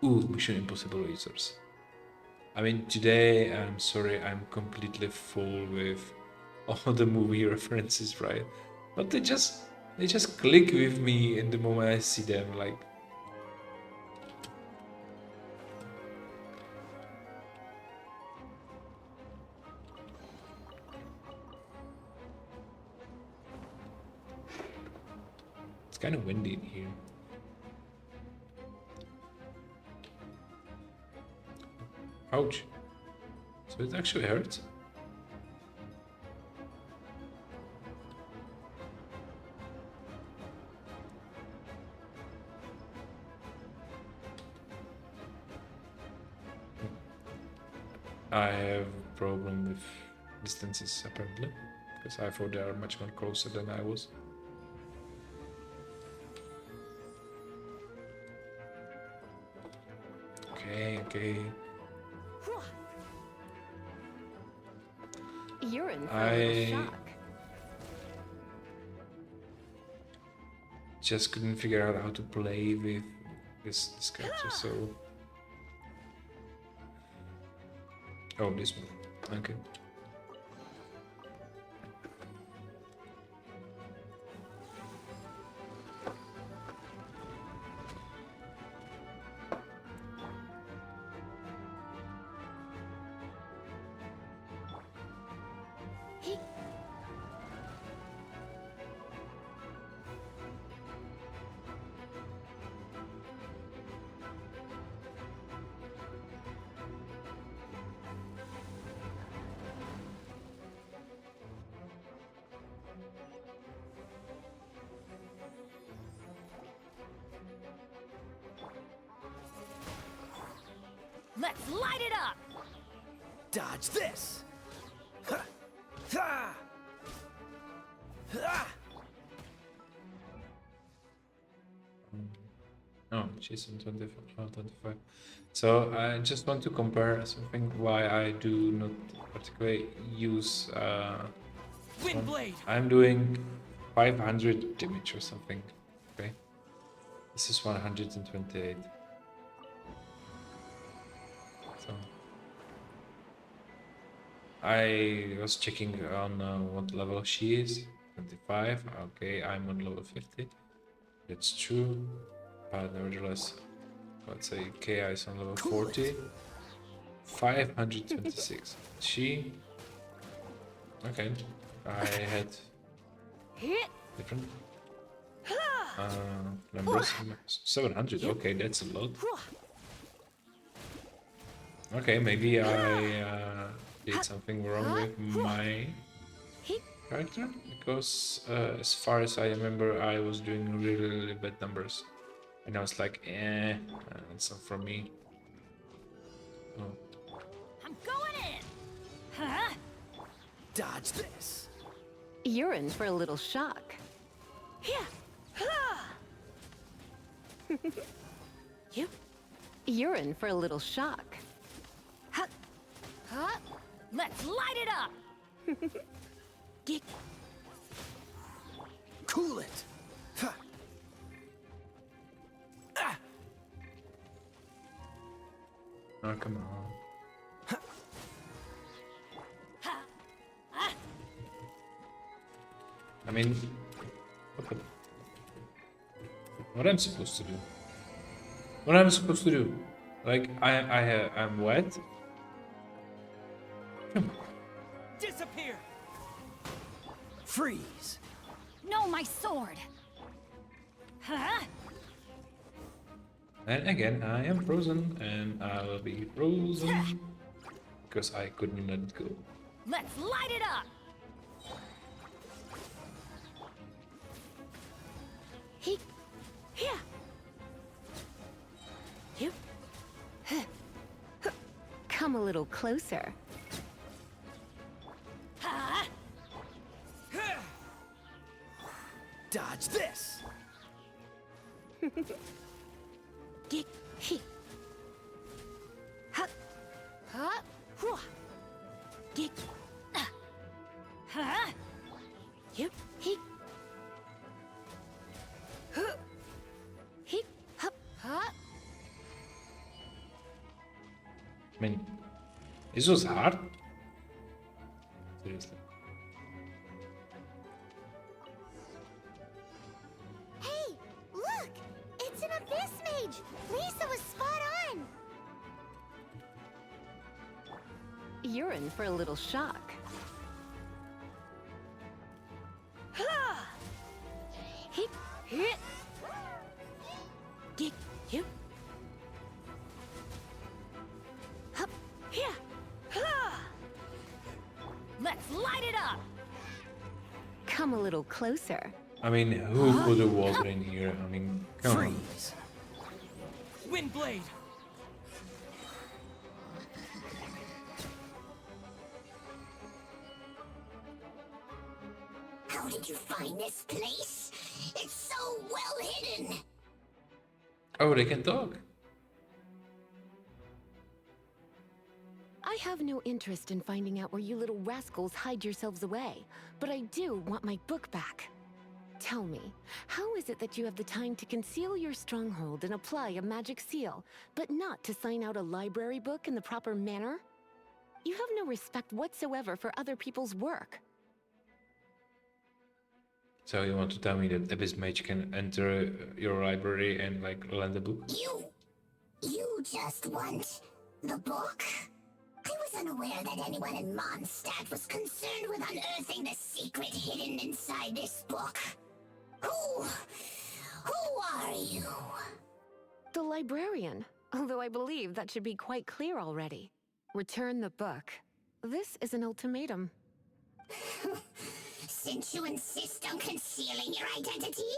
Ooh, Mission Impossible users. I mean, today, I'm sorry, I'm completely full with all the movie references, right? But they just click with me in the moment I see them, like. It's kind of windy in here. Ouch. So it actually hurts? I have a problem with distances apparently, because I thought they are much more closer than I was. Okay. You're in for a little shock. Just couldn't figure out how to play with this character, so... Oh, this one. Okay. Let's light it up! Dodge this! Ha! Ha! Ha! Oh, she's on 25. So I just want to compare something why I do not particularly use Windblade! I'm doing 500 damage or something. Okay. This is 128. So I was checking on what level she is. 25. Okay, I'm on level 50. That's true. But nevertheless, let's say Kaeya is on level 40. 526. She... Okay. I had different numbers. 700. Okay, that's a lot. Okay, maybe I did something wrong with my character, because as far as I remember, I was doing really bad numbers, and I was like, it's not for me. Oh. I'm going in! Huh? Dodge this! You're in for a little shock. You're in for a little shock. Huh. Huh? Let's light it up! Cool it. Huh. Ah. Oh, come on. I mean, what I'm supposed to do? What I'm supposed to do? Like, I'm wet? Come on. Disappear. Freeze. No, my sword! Huh? And again, I am frozen, and I will be frozen because I couldn't let it go. Let's light it up! Come a little closer. Huh? Dodge this. Huh? I mean, this was hard. Seriously. Hey, look! It's an abyss mage! Lisa was spot on! You're in for a little shock. Let's light it up! Come a little closer. I mean, who put the water in here? I mean, come on. Freeze. Windblade. How did you find this place? It's so well hidden! Oh, they can talk. I have no interest in finding out where you little rascals hide yourselves away, but I do want my book back. Tell me, how is it that you have the time to conceal your stronghold and apply a magic seal, but not to sign out a library book in the proper manner? You have no respect whatsoever for other people's work. So you want to tell me that Abyss Mage can enter your library and like lend a book? You just want the book? I was unaware that anyone in Mondstadt was concerned with unearthing the secret hidden inside this book. Who are you? The librarian, although I believe that should be quite clear already. Return the book. This is an ultimatum. Since you insist on concealing your identity,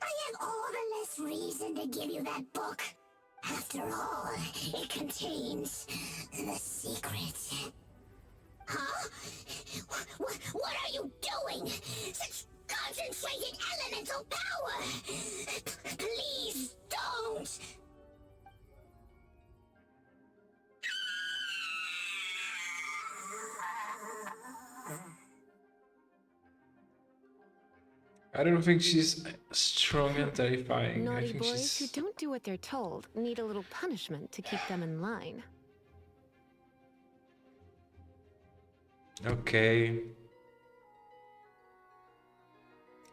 I have all the less reason to give you that book. After all, it contains the secret. Huh? What are you doing? Such concentrated elemental power! Please don't! I don't think she's strong and terrifying. I Naughty think boys who she's... don't do what they're told need a little punishment to keep them in line. Okay.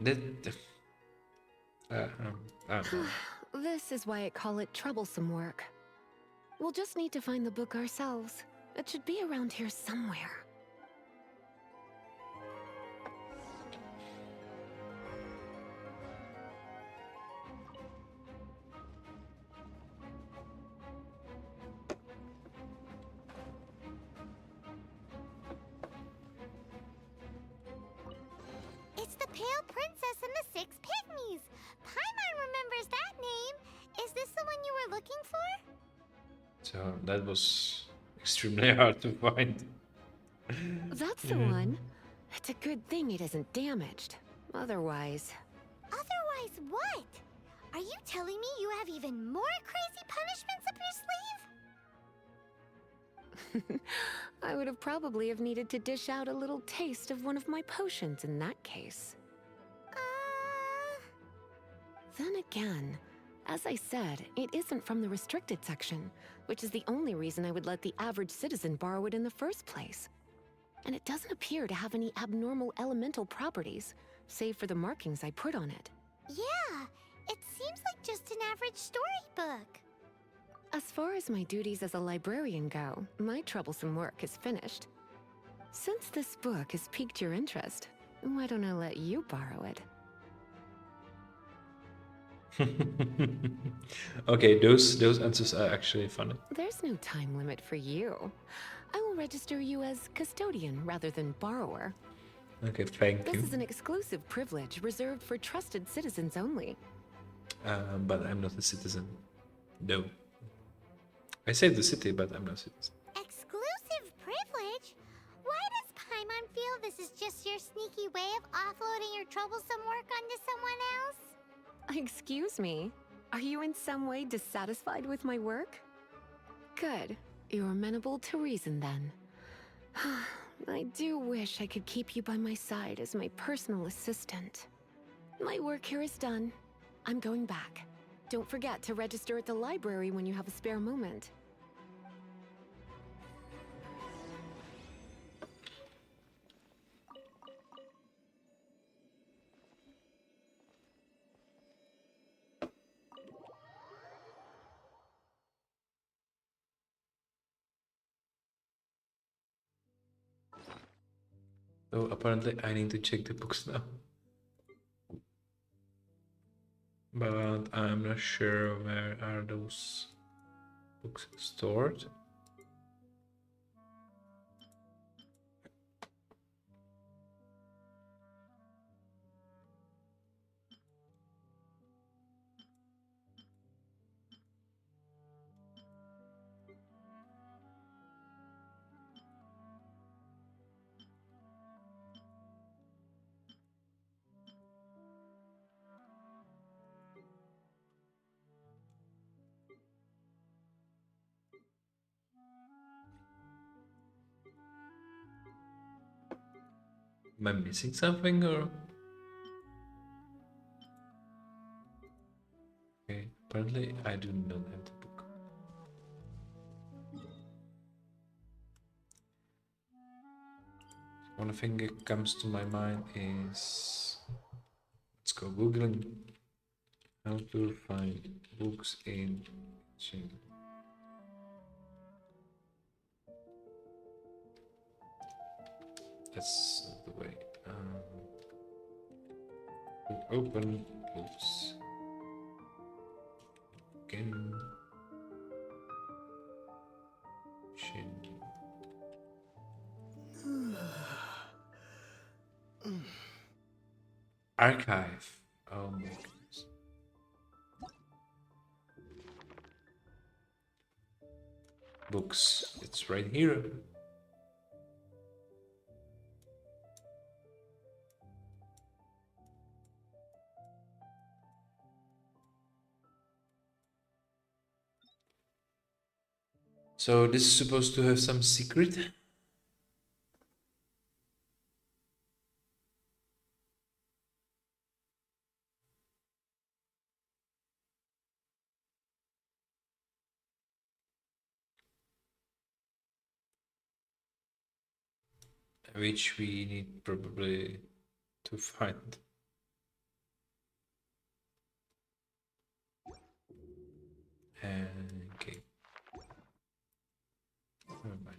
This is why I call it troublesome work. We'll just need to find the book ourselves. It should be around here somewhere. It's the Pale Princess and the Six Pygmies! Paimon remembers that name! Is this the one you were looking for? So that was extremely hard to find. That's the one. It's a good thing it isn't damaged. Otherwise... Otherwise what? Are you telling me you have even more crazy punishments up your sleeve? I would have probably have needed to dish out a little taste of one of my potions in that case. Then again, as I said, it isn't from the restricted section, which is the only reason I would let the average citizen borrow it in the first place. And it doesn't appear to have any abnormal elemental properties, save for the markings I put on it. Yeah, it seems like just an average storybook. As far as my duties as a librarian go, my troublesome work is finished. Since this book has piqued your interest, why don't I let you borrow it? Okay, those answers are actually funny. There's no time limit for you. I will register you as custodian rather than borrower. Okay, thank This you. is an exclusive privilege reserved for trusted citizens only. But I'm not a citizen. No. I saved the city, but I'm not a citizen. Exclusive privilege? Why does Paimon feel this is just your sneaky way of offloading your troublesome work onto someone else? Excuse me, are you in some way dissatisfied with my work? Good, you're amenable to reason then. I do wish I could keep you by my side as my personal assistant. My work here is done. I'm going back. Don't forget to register at the library when you have a spare moment. So apparently I need to check the books now. But I'm not sure where are those books stored. Am I missing something or? Okay, apparently I do not have the book. One thing that comes to my mind is, let's go googling how to find books in Genshin. That's not the way. Open books. Genshin. Archive. Oh my goodness. Books. It's right here. So this is supposed to have some secret? Which we need probably to find. Okay. Never mind.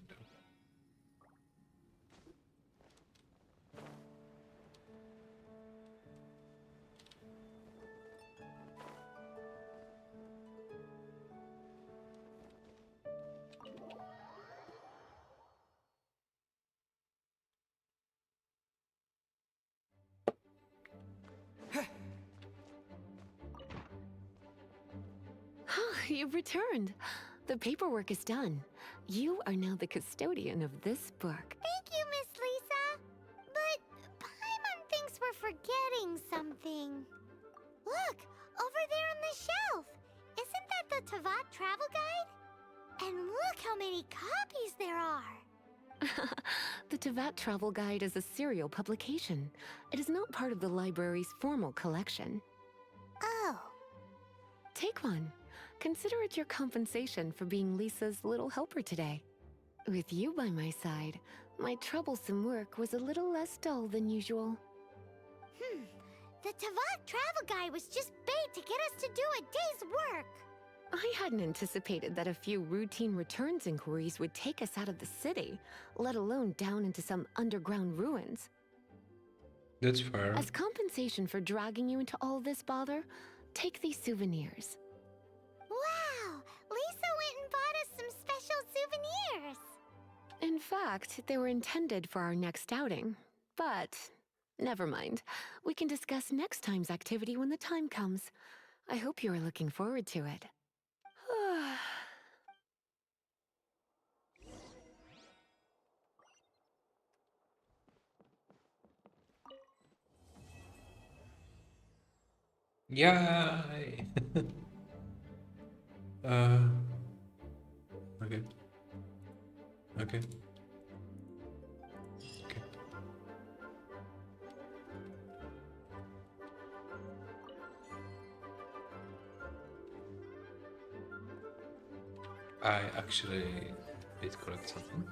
You've returned. The paperwork is done. You are now the custodian of this book. Thank you, Miss Lisa. But Paimon thinks we're forgetting something. Look, Over there on the shelf! Isn't that the Tavat travel guide? And look how many copies there are! The Tavat Travel Guide is a serial publication. It is not part of the library's formal collection. Oh. Take one. Consider it your compensation for being Lisa's little helper today. With you by my side, my troublesome work was a little less dull than usual. The Tavat travel guide was just bait to get us to do a day's work. I hadn't anticipated that a few routine returns inquiries would take us out of the city, let alone down into some underground ruins. That's fair. As compensation for dragging you into all this bother, take these souvenirs. Wow! Lisa went and bought us some special souvenirs. In fact, they were intended for our next outing. But never mind. We can discuss next time's activity when the time comes. I hope you are looking forward to it. Yay! Okay. Okay. Okay. I actually did collect something.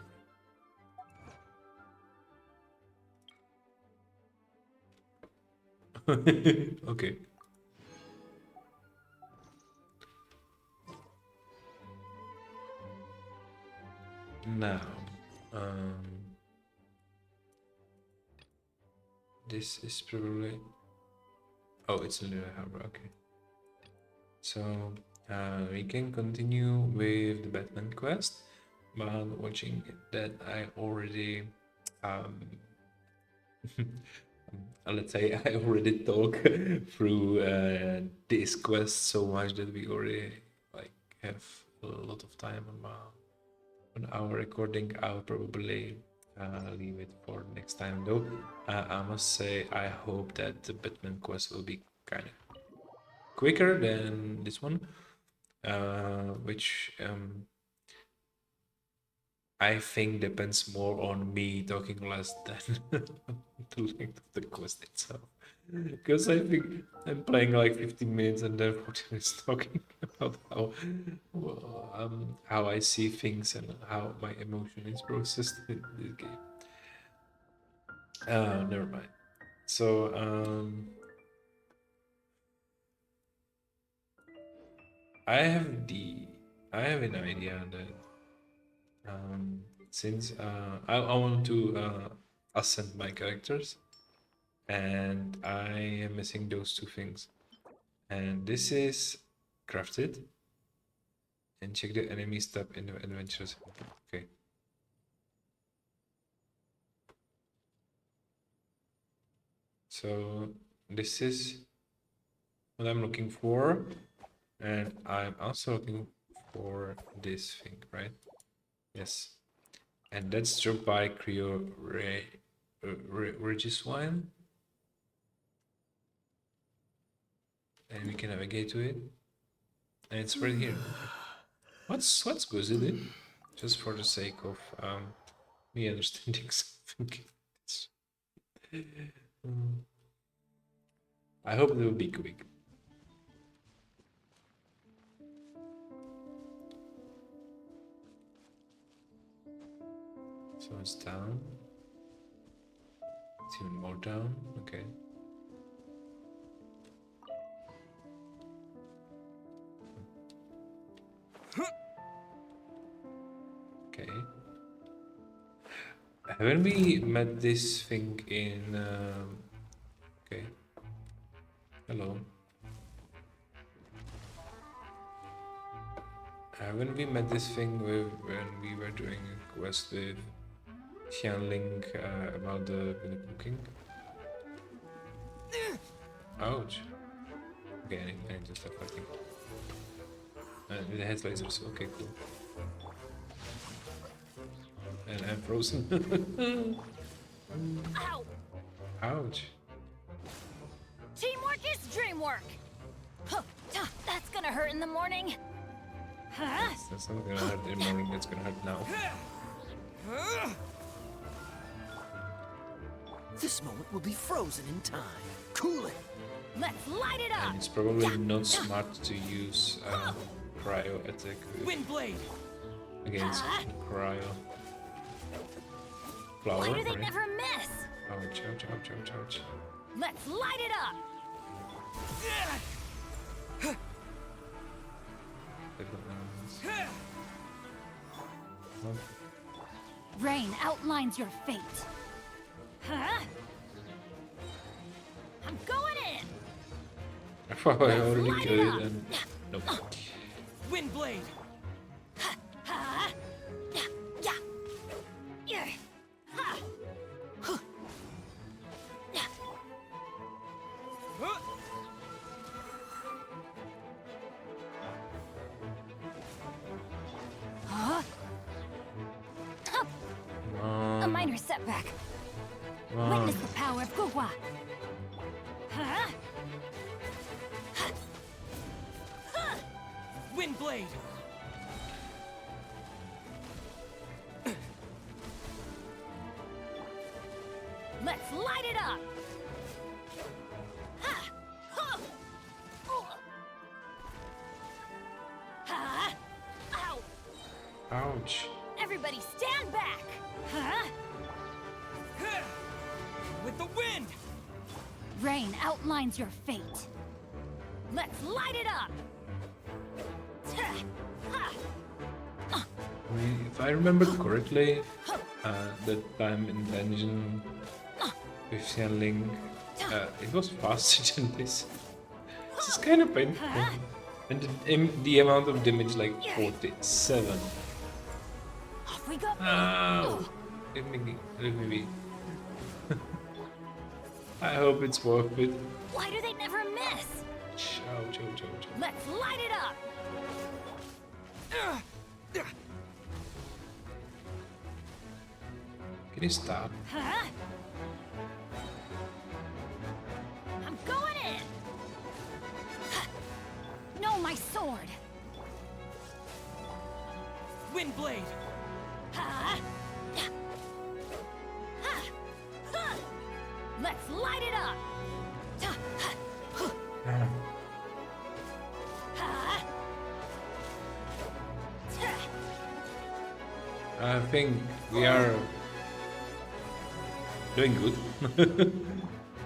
Okay. Now, this is probably. Oh, it's a little harbor. Okay. So we can continue with the Batman quest, but watching that I already let's say I already talk through this quest so much that we already like have a lot of time on our recording. I'll probably leave it for next time though. I must say I hope that the Batman quest will be kind of quicker than this one, which I think depends more on me talking less than the length of the quest itself. Because I think I'm playing like 15 minutes and then 40 minutes talking about how I see things and how my emotion is processed in this game. Never mind. So I have an idea that since I want to ascend my characters, and I am missing those two things. And this is crafted. And check the enemy step in the adventures. Okay. So this is what I'm looking for. And I'm also looking for this thing, right? Yes. And that's dropped by Creo Regiswine. And we can navigate to it. And it's right here. What's goes in it? Just for the sake of me understanding something. I hope it will be quick. So it's down. It's even more down. Okay. Okay. Haven't we met this thing in... Okay. Hello. Haven't we met this thing with when we were doing a quest with Xianling about the cooking? Ouch. Okay, I need to stop fighting. It has lasers, okay, cool. And I'm frozen. Ow! Ouch. Teamwork is dreamwork! That's gonna hurt in the morning. Huh? That's not gonna hurt in the morning, it's gonna hurt now. This moment will be frozen in time. Cool it. Let's light it up. And it's probably not smart to use cryo attack Windblade. against cryo. Flower, Why do they right? never miss? Ouch, ouch, ouch, ouch, ouch. Let's light it up. Rain outlines your fate. Huh? I'm going in. I thought I already killed it and nope. Windblade. Huh? Yeah. Yeah. Ha. Huh. Yeah. Huh? Huh. A minor setback. Witness the power of Gugwa. Huh? Huh. Windblade. Let's light it up. Ha. Huh. Oh. Ha. Ow. Ouch. Everybody stand back. Huh? With the wind. Rain outlines your fate. Let's light it up. Ha. I mean, if I remember correctly, that time in dungeon with Xianling, it was faster than this. This is kind of painful. And the amount of damage, like 47. Off we go. Ow! Let me be. I hope it's worth it. Why do they never miss? Ouch, ouch, ouch, ouch. Let's light it up. Can you stop? Huh? I'm going in. No, my sword. Windblade. Huh? Huh. Let's light it up. Huh? I think we are doing good.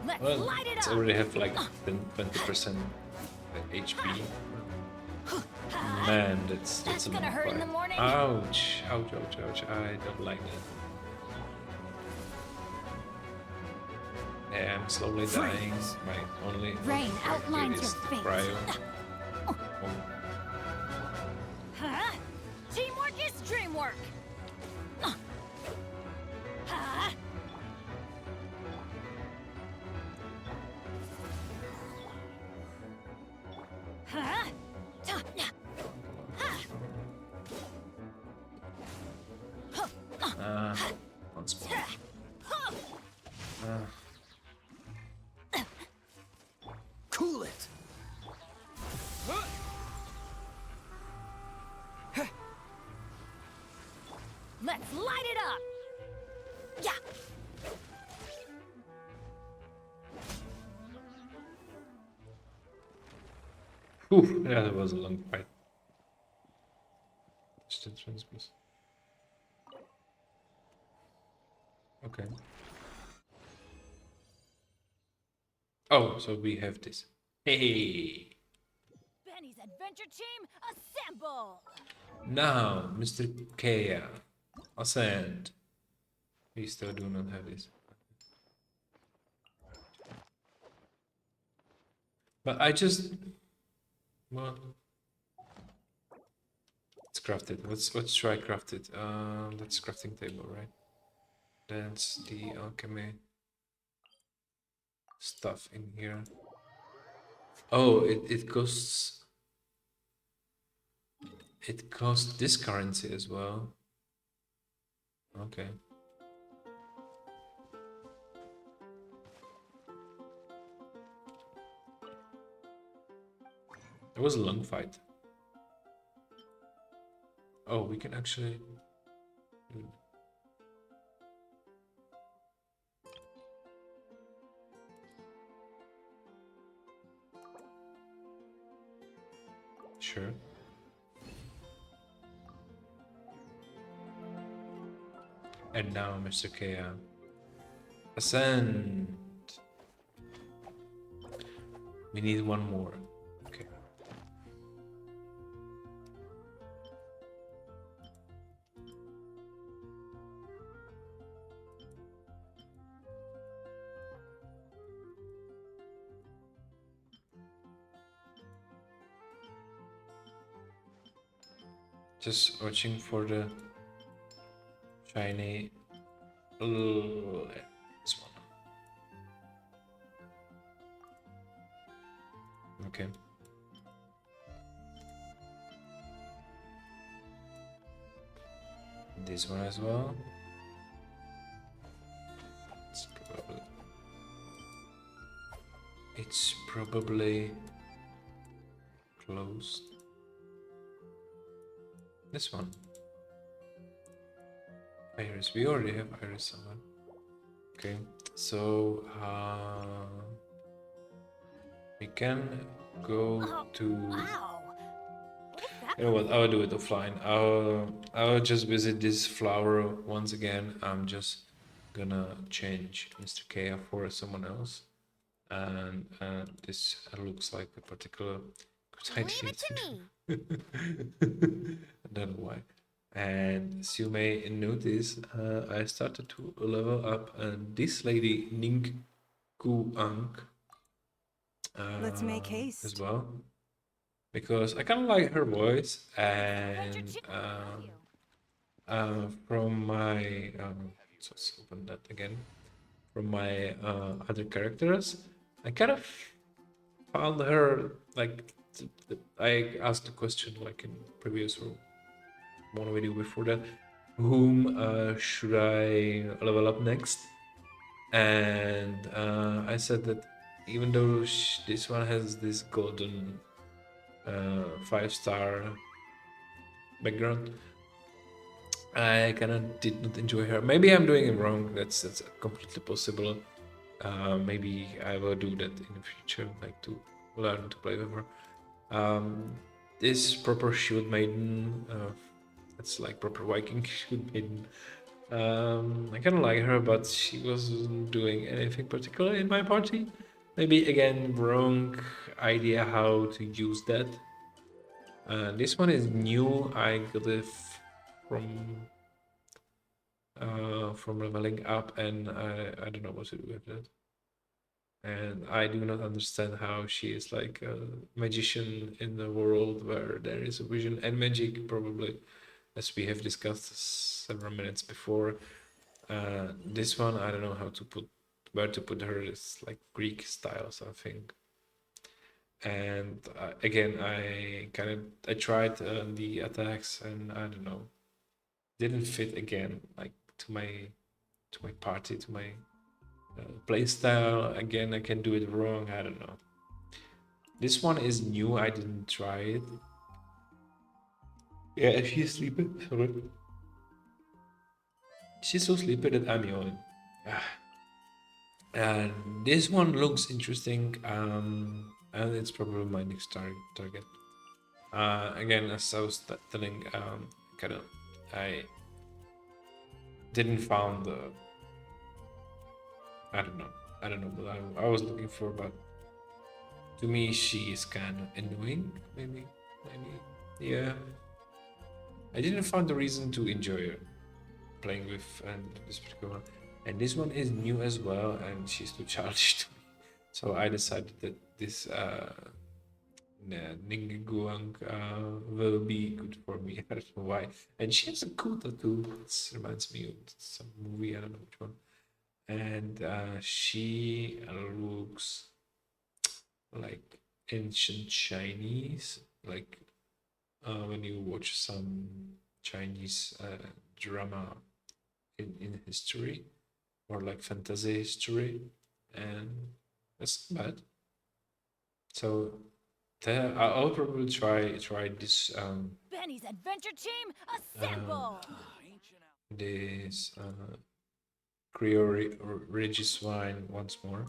Let's Well, light it it's up. already have like 20% HP. Man, that's a gonna long hurt in fight. the morning. Ouch, ouch, ouch, ouch. I don't like that. Yeah, I'm slowly dying. My only Rain character outlines is your fate. cryo. Oh. Huh? Teamwork is dreamwork. Huh? Huh? Once more. Cool it. Let's light it up. Yeah. Whew, yeah, that was a long fight. Just a transpose. Okay. Oh, so we have this. Hey! Benny's adventure team, assemble! Now, Mr. Kaeya, ascend. We still do not have this. But I just... Well... Let's craft it. Let's try craft it. That's crafting table, right? That's the alchemy stuff in here. Oh, it costs... It costs this currency as well. Okay. It was a long fight. Oh, we can actually... Sure. And now, Mr. Kaeya. Ascend! We need one more. Okay. Just watching for the shiny. This one. Okay. This one as well. It's probably closed. This one. Iris. We already have Iris somewhere. Okay, so we can go to. Wow. You know what? I'll do it offline. I'll just visit this flower once again. I'm just gonna change Mr. Kaeya for someone else, and this looks like a particular good idea. Leave it to me. I don't know why. And as you may notice, I started to level up, and this lady Ning Guang. Let's make haste as well, because I kind of like her voice, and from my so let's open that again. From my other characters, I kind of found her like I asked a question like in previous or one video before that, whom should I level up next? And I said that even though this one has this golden 5-star background, I kind of did not enjoy her. Maybe I'm doing it wrong. That's completely possible. Maybe I will do that in the future, like to learn to play with her. This proper shield maiden, that's like proper Viking shield maiden. I kind of like her, but she wasn't doing anything particular in my party. Maybe again, wrong idea how to use that. This one is new, I got it from leveling up, and I don't know what to do with that. And I do not understand how she is like a magician in the world where there is a vision and magic, probably, as we have discussed several minutes before. This one, I don't know how to put, where to put her. It's like Greek style something. And again, I tried the attacks, and I don't know, didn't fit again, like to my party, to my play style. Again, I can do it wrong. I don't know. This one is new. I didn't try it. Yeah, she's sleepy. Sorry. She's so sleepy that I'm yawning. And this one looks interesting. And it's probably my next target. Again, as I was telling, I didn't found the. I don't know what I was looking for, but to me she is kind of annoying. Maybe, yeah. I didn't find the reason to enjoy her playing with this particular one. And this one is new as well, and she's too childish to me. So I decided that this Ningguang will be good for me. I don't know why. And she has a cool tattoo. It reminds me of some movie, I don't know which one. And she looks like ancient Chinese, like when you watch some Chinese drama in history, or like fantasy history, and that's not bad. So I'll probably try this Benny's adventure team, assemble! this Creo Regis wine once more.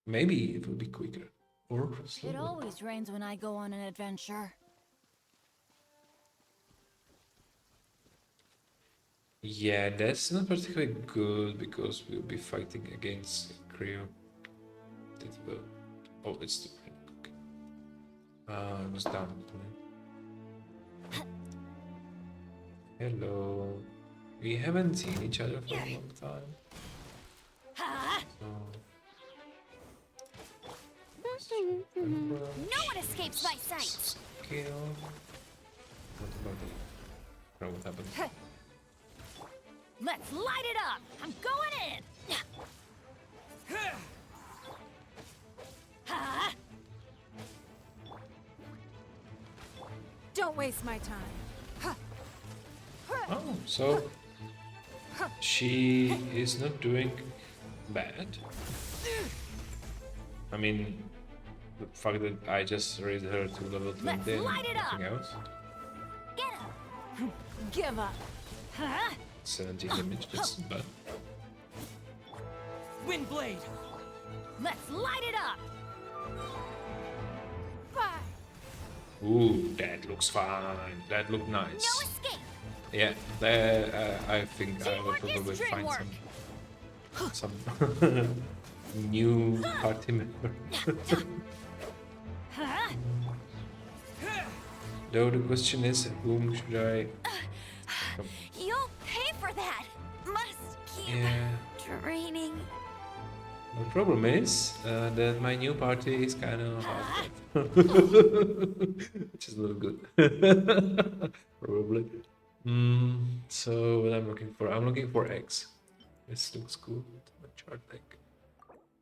Maybe it will be quicker or slower. It always rains when I go on an adventure. Yeah, that's not particularly good because we'll be fighting against Creo. That will. Oh, it's the okay. It was down. Hello. We haven't seen each other for a long time. So. No one escapes my sight! Skill. What about the... Oh, what happened? Let's light it up! I'm going in! Don't waste my time. Oh, so she is not doing bad. I mean, the fact that I just raised her to level 20 and nothing else. Get him! Give up! 17 damage, that's bad. Windblade! Let's light it up! Ooh, that looks fine. That looked nice. No escape! Yeah, I think I will probably find some new party member. Though the question is, whom should I? You'll pay for that! Must keep training. The problem is that my new party is kind of hard, which is a little good, probably. So what I'm looking for eggs. This looks cool. A chart deck.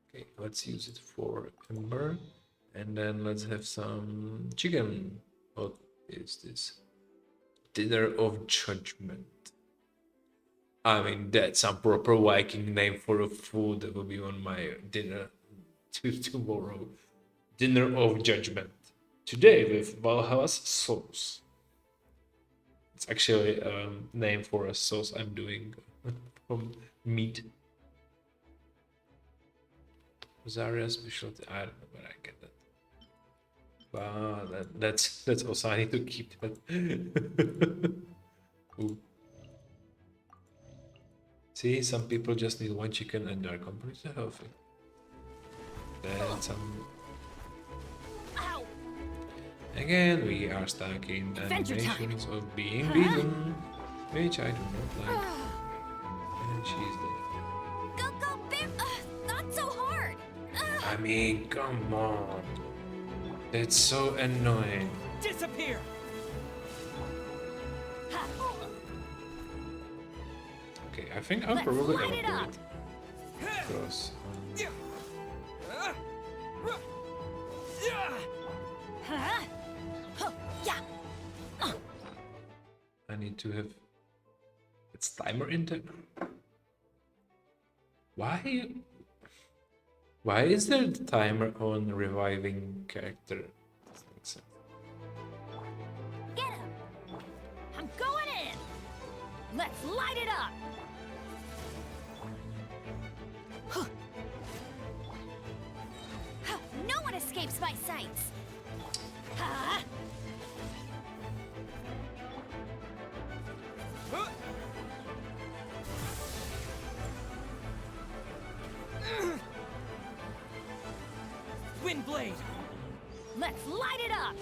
Okay, let's use it for Ember, and then let's have some chicken. What is this? Dinner of Judgment. I mean, that's some proper Viking name for a food that will be on my dinner tomorrow. Dinner of Judgment. Today with Valhalla's sauce. It's actually a name for a sauce I'm doing from meat. Zarya specialty. I don't know where I get that. But that's also I need to keep that. Ooh. See, some people just need one chicken and they're completely healthy. Then some. Again, we are stuck in animations of being beaten, which I do not like. And she's dead. Go, Bim! Not so hard! I mean, come on. That's so annoying. Disappear! Okay, I think I'll probably evaporate. Because I need to have its timer in there. Why is there the timer on reviving character? Doesn't make sense. Get him! I'm going in! Let's light it up! No one escapes my sights! Windblade! Let's light it up!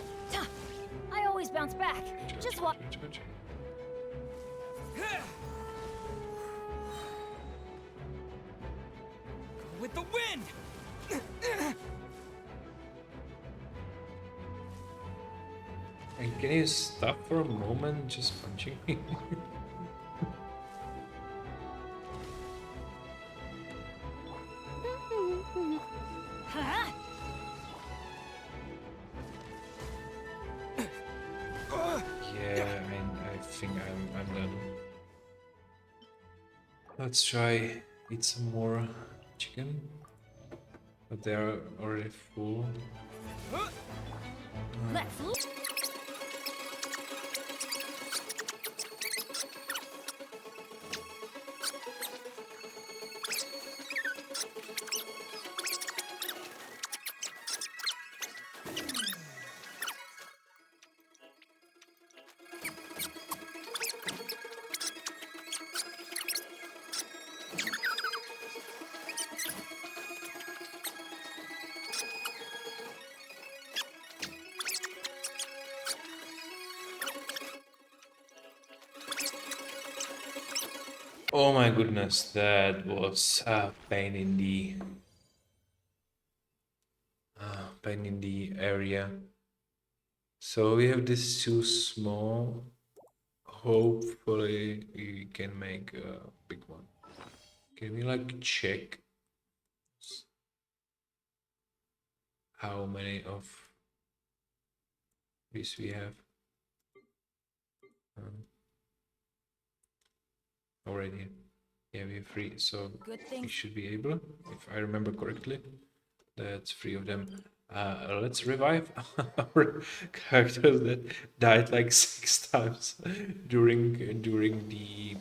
I always bounce back. Just what? With the wind! And can you stop for a moment just punching me? Yeah, I think I'm done. Let's try eat some more chicken. But they are already full. Let's look. Oh my goodness, that was a pain in the area. So we have this too small. Hopefully we can make a big one. Can we like check how many of these we have? Already. Yeah, we have 3, so Good we thing. should be able, if I remember correctly. That's 3 of them. Let's revive our characters that died like 6 times during the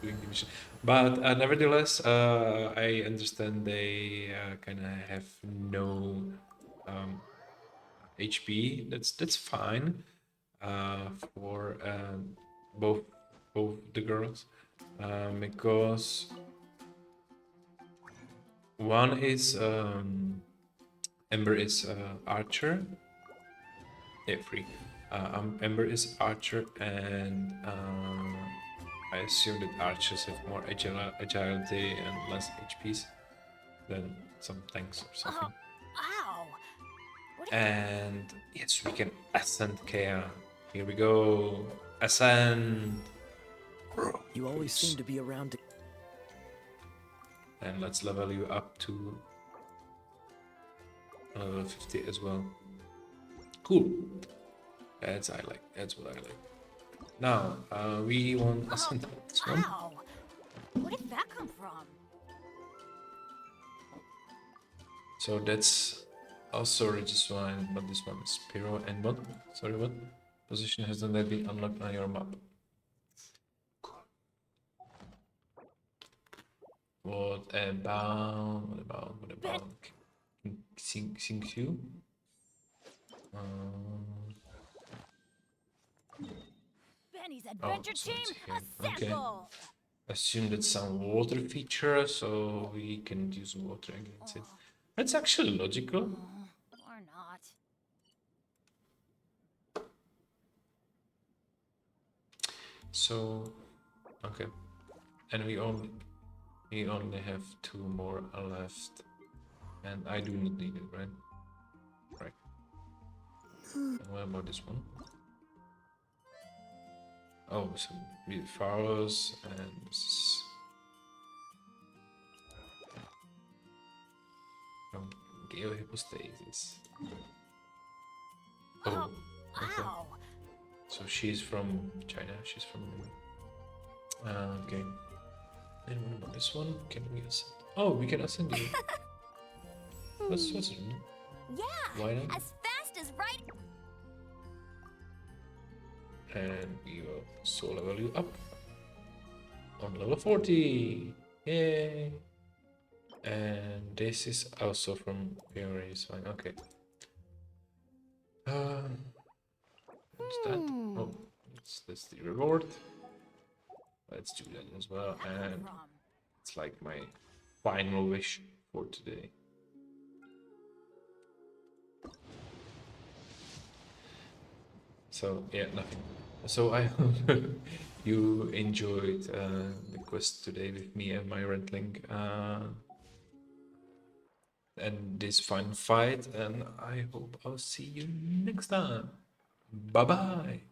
mission. But nevertheless, I understand they kind of have no HP. That's fine for both the girls, because one is Ember is archer. Yeah, free. Ember is archer, and I assume that archers have more agility and less HPs than some tanks or something. Ow! And yes, we can ascend Kaeya. Here we go. Ascend. You always seem to be around to... And let's level you up to level 50 as well. Cool. That's what I like. Now, we want ascend this one. Ow! Where did that come from? So that's also Regiswine, but this one is Pyro. And what? Sorry, what? Position has not been unlocked on your map. Cool. What about Xingqiu? Benny's adventure so it's team, here. Okay. assemble! Assume that's some water feature, so we can use water against it. That's actually logical. Or not. So, okay, and we only have 2 more left, and I do not need it, right? Right. And what about this one? Oh, some with pharaohs and Geohypostasis. Oh, okay. Ow! So she's from China. She's from. Okay. And what about this one? Can we ascend? Oh, we can ascend you. That's it. Yeah! Why not? As fast as right. And we will soul level you up on level 40. Yay! And this is also from Fiore's fine. Okay. What's that? Oh, that's the reward. Let's do that as well. And it's like my final wish for today. So yeah, nothing. So I hope you enjoyed the quest today with me and my Rentling and this fine fight, and I hope I'll see you next time. Bye bye.